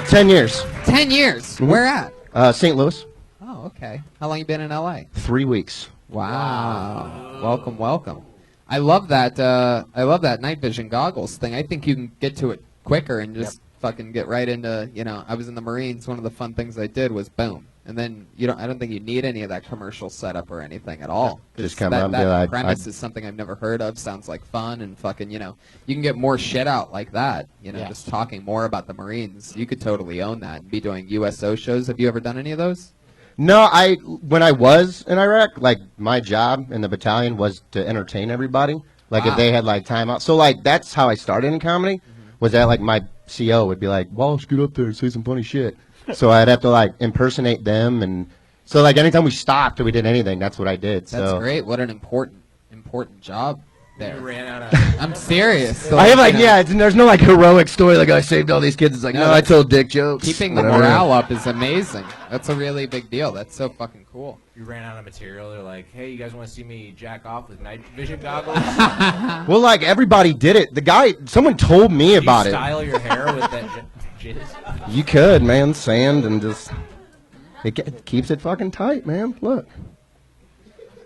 C: 10 years.
B: 10 years.
C: Mhm.
B: Where at?
C: St. Louis.
B: Oh, okay. How long you been in L.A.?
C: 3 weeks.
B: Wow. Welcome, welcome. I love that. I love that night vision goggles thing. I think you can get to it quicker and just fucking get right into. You know, I was in the Marines. One of the fun things I did was boom, and then you don't. I don't think you need any of that commercial setup or anything at all.
C: Just
B: 'Cause
C: come out and be
B: that
C: like,
B: premise is something I've never heard of. Sounds like fun and fucking. You know, you can get more shit out like that. You know, just talking more about the Marines. You could totally own that and be doing USO shows. Have you ever done any of those?
C: No, when I was in Iraq, like my job in the battalion was to entertain everybody. Like if they had like time out. So like that's how I started in comedy. Was that like my CO would be like, Walsh, get up there and say some funny shit. So I'd have to like impersonate them, and so like anytime we stopped or we did anything, that's what I did.
B: That's
C: so
B: great. What an important job there. I'm serious. So,
C: I have like
B: you know,
C: yeah, there's no like heroic story like I saved all these kids. It's like no, I told dick jokes.
B: Keeping the
C: Whatever.
B: morale up is amazing. That's a really big deal. That's so fucking cool.
K: You ran out of material. They're like, hey, you guys want to see me jack off with night vision goggles?
C: Well, like everybody did it. The guy, someone told me
K: Do
C: about
K: you
C: it.
K: style your hair with that jizz?
C: You could, man, sand and just.
Q: It keeps it fucking tight, man. Look.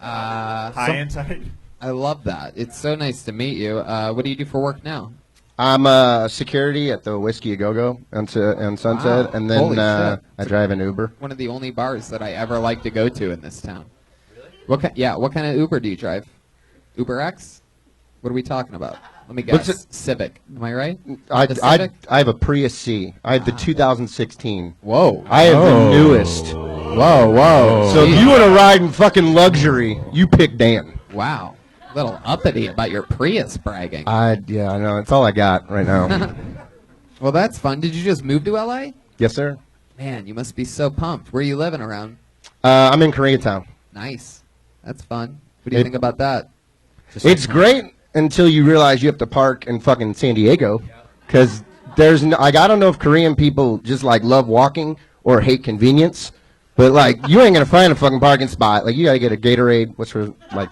B: High
J: and tight.
B: I love that. It's so nice to meet you. What do you do for work now?
Q: I'm security at the Whiskey A Go Go on Sunset,
B: Wow.
Q: and then
B: Holy shit.
Q: I drive an Uber.
B: One of the only bars that I ever like to go to in this town. Really? What kind of Uber do you drive? Uber X? What are we talking about? Let me
Q: What's
B: guess. Civic. Am I right?
Q: I
B: The Civic?
Q: have a Prius C. I have the 2016.
B: Whoa.
Q: I have the newest.
B: Whoa.
Q: So if you want to ride in fucking luxury, you pick Dan.
B: Wow. A little uppity about your Prius bragging.
Q: Yeah, I know. It's all I got right now.
B: Well, that's fun. Did you just move to LA?
Q: Yes, sir.
B: Man, you must be so pumped. Where are you living around?
Q: I'm in Koreatown.
B: Nice. That's fun. What do you think about that?
Q: It's great until you realize you have to park in fucking San Diego, because there's no, like, I don't know if Korean people just like love walking or hate convenience, but like you ain't gonna find a fucking parking spot. Like you gotta get a Gatorade. What's for like?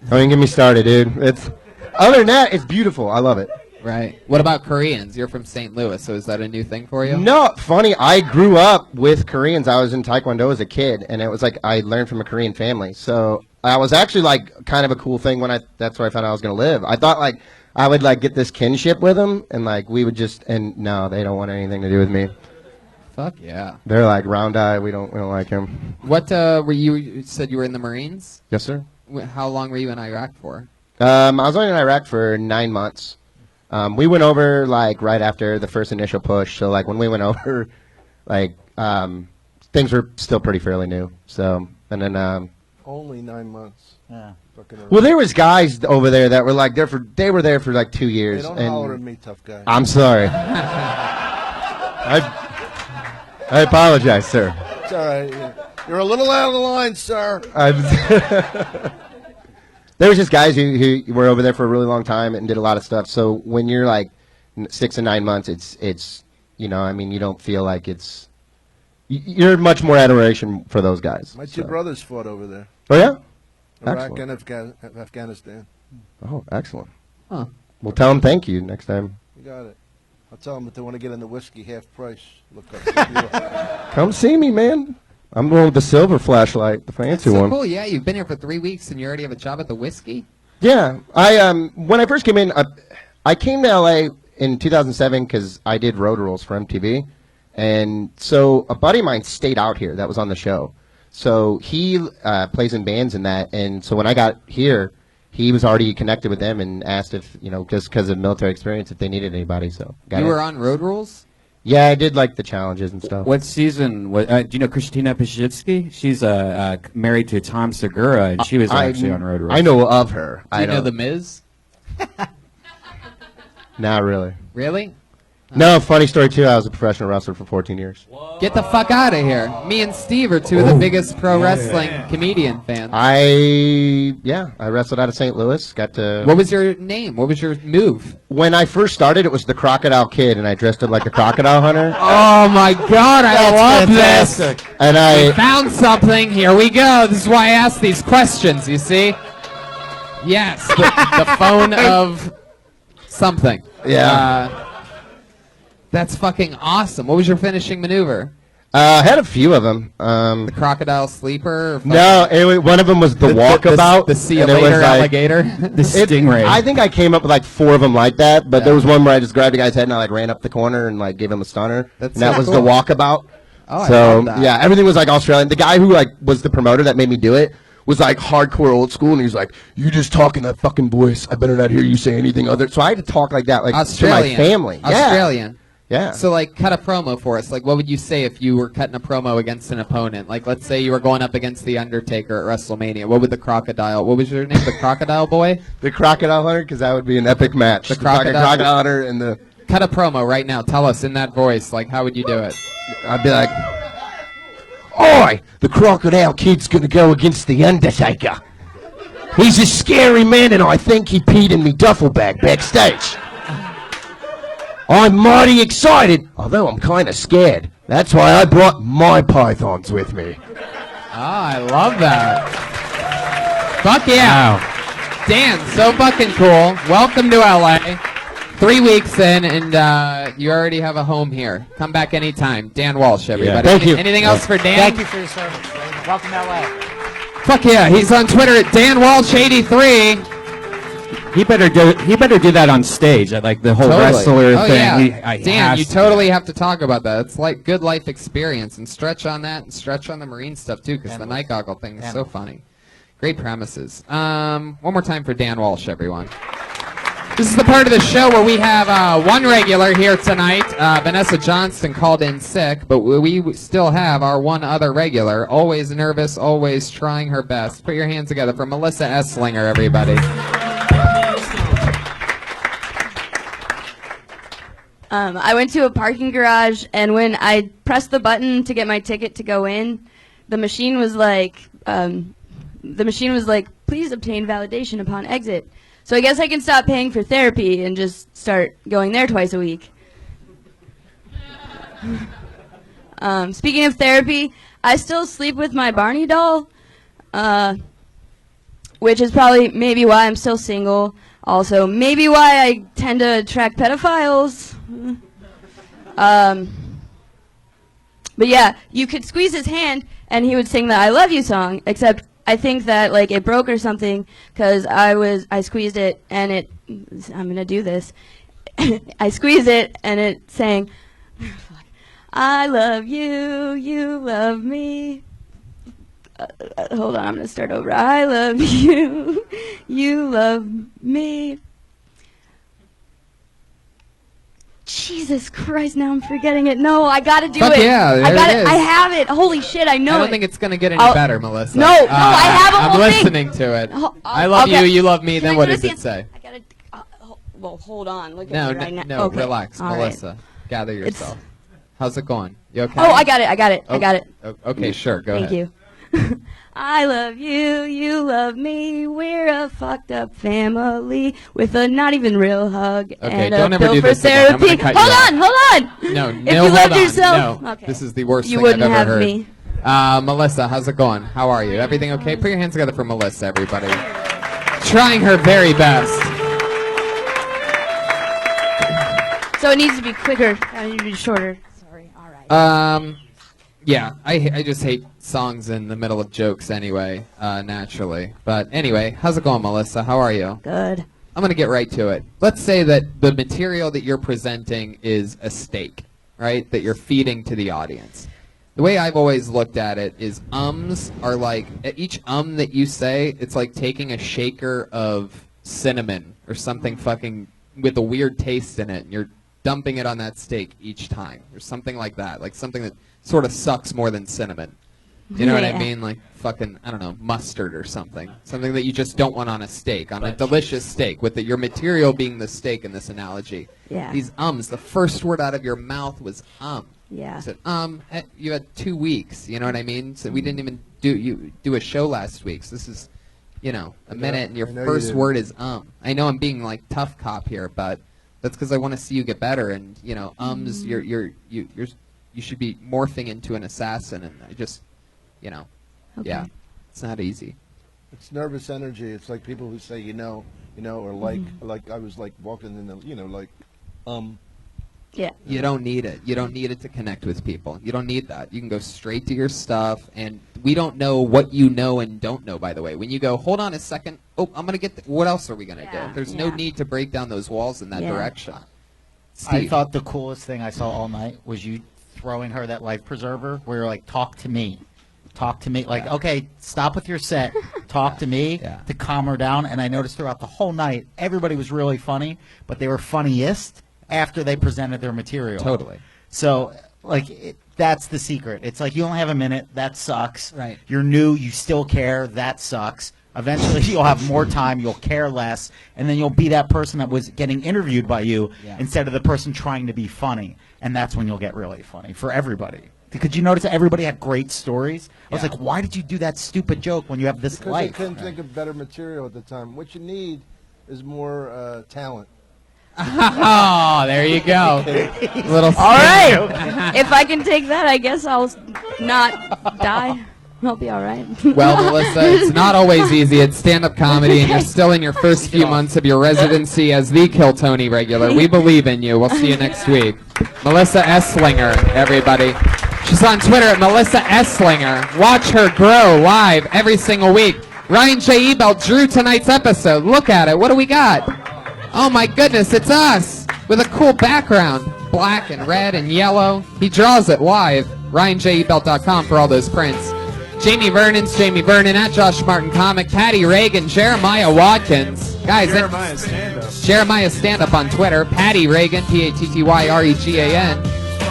Q: Don't even get me started, dude. It's other than that, it's beautiful. I love it.
B: Right. What about Koreans? You're from St. Louis, so is that a new thing for you?
Q: No, funny. I grew up with Koreans. I was in Taekwondo as a kid, and it was like I learned from a Korean family. So I was actually like kind of a cool thing when that's where I found out I was gonna live. I thought like I would like get this kinship with them, and like we would just and no, they don't want anything to do with me.
B: Fuck yeah.
Q: They're like round eye. We don't like him.
B: What were you said you were in the Marines?
Q: Yes, sir.
B: How long were you in Iraq for?
Q: I was only in Iraq for 9 months. We went over like right after the first initial push. So like when we went over, like things were still pretty fairly new. So and then
C: Only 9 months.
E: Yeah.
Q: well, there was guys over there that were like they were there for like 2 years.
C: Hey, don't
Q: and
C: holler at me, tough guy.
Q: I'm sorry. I apologize, sir.
C: It's all right. You're a little out of the line, sir.
Q: There was just guys who were over there for a really long time and did a lot of stuff. So when you're like 6 and 9 months, it's you know, I mean, you don't feel like you're much more adoration for those guys.
C: My two brothers fought over there.
Q: Oh yeah,
C: Iraq
Q: excellent.
C: and Afghanistan.
Q: Oh, excellent.
B: Huh.
Q: Well, tell them thank you next time.
C: You got it. I'll tell them if they want to get in the whiskey half price. Look up.
Q: Come see me, man. I'm the one with the silver flashlight, the fancy
B: So
Q: one.
B: cool. Yeah, you've been here for 3 weeks and you already have a job at the Whiskey?
Q: Yeah, when I first came in, I came to LA in 2007 because I did road rules for MTV, and so a buddy of mine stayed out here that was on the show. So he plays in bands and that, and so when I got here, he was already connected with them and asked if just because of military experience if they needed anybody. So
B: You were on Road Rules?
Q: Yeah, I did like the challenges and stuff.
F: What season? Do you know Christina Pashitsky? She's married to Tom Segura, and she was actually on Road Rules.
Q: I know of her.
B: Do you know The Miz?
Q: Not really.
B: Really?
Q: No, funny story too. I was a professional wrestler for 14 years.
B: Get the fuck out of here. Me and Steve are two of the biggest pro wrestling comedian fans.
Q: I wrestled out of St. Louis. Got to.
B: What was your name? What was your move?
Q: When I first started, it was the Crocodile Kid, and I dressed up like a crocodile hunter.
B: Oh my God, I love
Q: fantastic.
B: this.
Q: And
B: We found something. Here we go. This is why I ask these questions, you see? Yes, the phone of something.
Q: Yeah.
B: That's fucking awesome. What was your finishing maneuver?
Q: I had a few of them.
B: The crocodile sleeper? Or
Q: No, one of them was the walkabout.
B: The see you
Q: and it was
B: later
Q: like-
B: alligator?
F: The stingray.
Q: I think I came up with like 4 of them like that, but there was one where I just grabbed a guy's head and I like ran up the corner and like gave him a stunner.
B: That's
Q: and that
B: so
Q: was
B: cool.
Q: the walkabout.
B: Oh, I
Q: so
B: love that.
Q: yeah, everything was like Australian. The guy who like was the promoter that made me do it was like hardcore old school, and he was like, "You just talk in that fucking voice. I better not hear you say anything other." So I had to talk like that, like
B: Australian.
Q: to my family.
B: Australian.
Q: Yeah.
B: So, like, cut a promo for us. Like, what would you say if you were cutting a promo against an opponent? Like, let's say you were going up against The Undertaker at WrestleMania. What would the Crocodile... What was your name? The Crocodile Boy?
Q: The Crocodile Hunter, because that would be an epic match.
B: The
Q: fucking Crocodile Hunter and the...
B: Cut a promo right now. Tell us in that voice. Like, how would you do it?
Q: I'd be like, "Oi, the Crocodile Kid's gonna go against The Undertaker. He's a scary man, and I think he peed in me duffel bag backstage. I'm mighty excited, although I'm kind of scared. That's why I brought my pythons with me."
B: Ah, I love that. Fuck yeah. Dan, so fucking cool. Welcome to LA. 3 weeks in, and you already have a home here. Come back anytime. Dan Walsh, everybody.
E: Thank you.
B: Anything else for Dan?
E: Thank you for your service. Welcome to LA.
B: Fuck yeah. He's on Twitter at DanWalsh83.
F: He better do that on stage at like the whole
B: Totally.
F: wrestler
B: Oh,
F: thing.
B: yeah. Dan, you totally have to talk about that. It's like good life experience, and stretch on that and stretch on the Marine stuff too, because the night goggle thing is so funny. Great premises. One more time for Dan Walsh, everyone. This is the part of the show where we have one regular here tonight. Vanessa Johnston called in sick, but we still have our one other regular, always nervous, always trying her best. Put your hands together for Melissa Esslinger, everybody.
R: I went to a parking garage, and when I pressed the button to get my ticket to go in, the machine was like, please obtain validation upon exit. So I guess I can stop paying for therapy and just start going there twice a week. Speaking of therapy, I still sleep with my Barney doll, which is probably maybe why I'm still single. Also, maybe why I tend to attract pedophiles. But yeah, you could squeeze his hand and he would sing the I Love You song, except I think that like it broke or something because I squeezed it and I'm going to do this. I squeezed it and it sang, I love you, you love me. Hold on, I'm going to start over. I love you, you love me. Jesus Christ, now I'm forgetting it. No, I got to do
B: Fuck
R: it.
B: yeah, there
R: I got
B: it
R: it.
B: is.
R: I have it. Holy shit, I know it.
B: I don't think it's going to get any better, Melissa.
R: No, I have a
B: I'm
R: whole thing.
B: listening to it. I
R: I'll
B: love you,
R: get-
B: you love me,
R: Can
B: then
R: I
B: what
R: go to
B: does
R: the
B: it say?
R: I gotta, well, hold on. Look
B: No,
R: at me right now.
B: no,
R: Okay.
B: relax,
R: All right.
B: Melissa. Gather yourself. How's it going? You okay?
R: Oh, I got it. I got it.
B: Okay, sure, go
R: Thank
B: ahead.
R: you. I love you, you love me. We're a fucked up family with a not even real hug
B: Okay,
R: and
B: don't
R: a
B: ever
R: bill
B: do
R: for
B: this again. I'm gonna
R: therapy.
B: cut you
R: Hold
B: off.
R: on, hold on.
B: No,
R: If
B: no,
R: you
B: hold
R: loved
B: on.
R: yourself,
B: No,
R: okay.
B: this is the worst
R: You
B: thing
R: wouldn't
B: I've ever
R: have
B: heard.
R: me.
B: Melissa, how's it going? How are you? Everything okay? Put your hands together for Melissa, everybody. Trying her very best.
R: So it needs to be quicker. I need to be shorter. Sorry. All right.
B: Yeah, I just hate songs in the middle of jokes anyway, naturally. But anyway, how's it going, Melissa? How are you?
R: Good.
B: I'm going to get right to it. Let's say that the material that you're presenting is a steak, right, that you're feeding to the audience. The way I've always looked at it is ums are like, at each that you say, it's like taking a shaker of cinnamon or something fucking with a weird taste in it, and you're dumping it on that steak each time, or something like that, like something that sort of sucks more than cinnamon. You know what I
R: Yeah.
B: mean? Like fucking, I don't know, mustard or something. Something that you just don't want on a steak, on a delicious steak, with your material being the steak in this analogy.
R: Yeah.
B: These the first word out of your mouth was
R: Yeah.
B: You said, you had 2 weeks, you know what I mean? So we didn't even do a show last week. So this is, a minute, and your
C: I know you
B: first
C: didn't.
B: word is I know I'm being like tough cop here, but that's because I want to see you get better. And you should be morphing into an assassin. And I just, yeah, it's not easy.
C: It's nervous energy. It's like people who say, or like I was like walking in the,
R: Yeah.
B: You don't need it. You don't need it to connect with people. You don't need that. You can go straight to your stuff, and we don't know what you know and don't know, by the way. When you go, hold on a second, I'm going to get, what else are we going to do? There's no need to break down those walls in that direction.
E: I
B: Steve.
E: thought the coolest thing I saw all night was you throwing her that life preserver where you're like, talk to me. Talk to me. Like, okay, stop with your set. Talk to me to calm her down. And I noticed throughout the whole night, everybody was really funny, but they were funniest after they presented their material.
B: Totally.
E: So, that's the secret. It's like you only have a minute. That sucks.
B: Right.
E: You're new. You still care. That sucks. Eventually, you'll have more time. You'll care less. And then you'll be that person that was getting interviewed by you instead of the person trying to be funny. And that's when you'll get really funny for everybody. Because you notice that everybody had great stories. I was like, why did you do that stupid joke when you have this
C: because
E: life?
C: I couldn't think of better material at the time. What you need is more talent.
B: Oh, there you go. Little
R: All right. If I can take that, I guess I'll not die. I'll be all right.
B: Well, Melissa, it's not always easy. It's stand-up comedy, and you're still in your first few months of your residency as the Kill Tony regular. We believe in you. We'll see you next week. Melissa Esslinger, everybody. She's on Twitter at Melissa Esslinger. Watch her grow live every single week. Ryan J. Ebelt drew tonight's episode. Look at it. What do we got? Oh, my goodness, it's us with a cool background. Black and red and yellow. He draws it live. RyanJEbelt.com for all those prints. Jamie Vernon's Jamie Vernon at Josh Martin Comic. Patty Reagan, Jeremiah Watkins. Guys,
D: Jeremiah stand-up.
B: Jeremiah stand-up on Twitter. Patty Reagan, Pattyregan.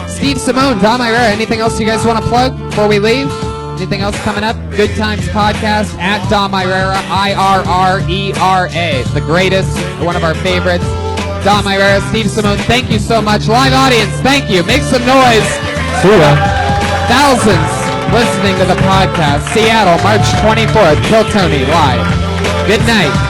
B: Steve Simeone, Dom Irrera. Anything else you guys want to plug before we leave? Anything else coming up? Good Times Podcast at Dom Irrera, IRRERA. The greatest, one of our favorites. Dom Irrera, Steve Simeone, thank you so much. Live audience, thank you. Make some noise.
N: See ya.
B: Thousands listening to the podcast. Seattle, March 24th. Kill Tony live. Good night.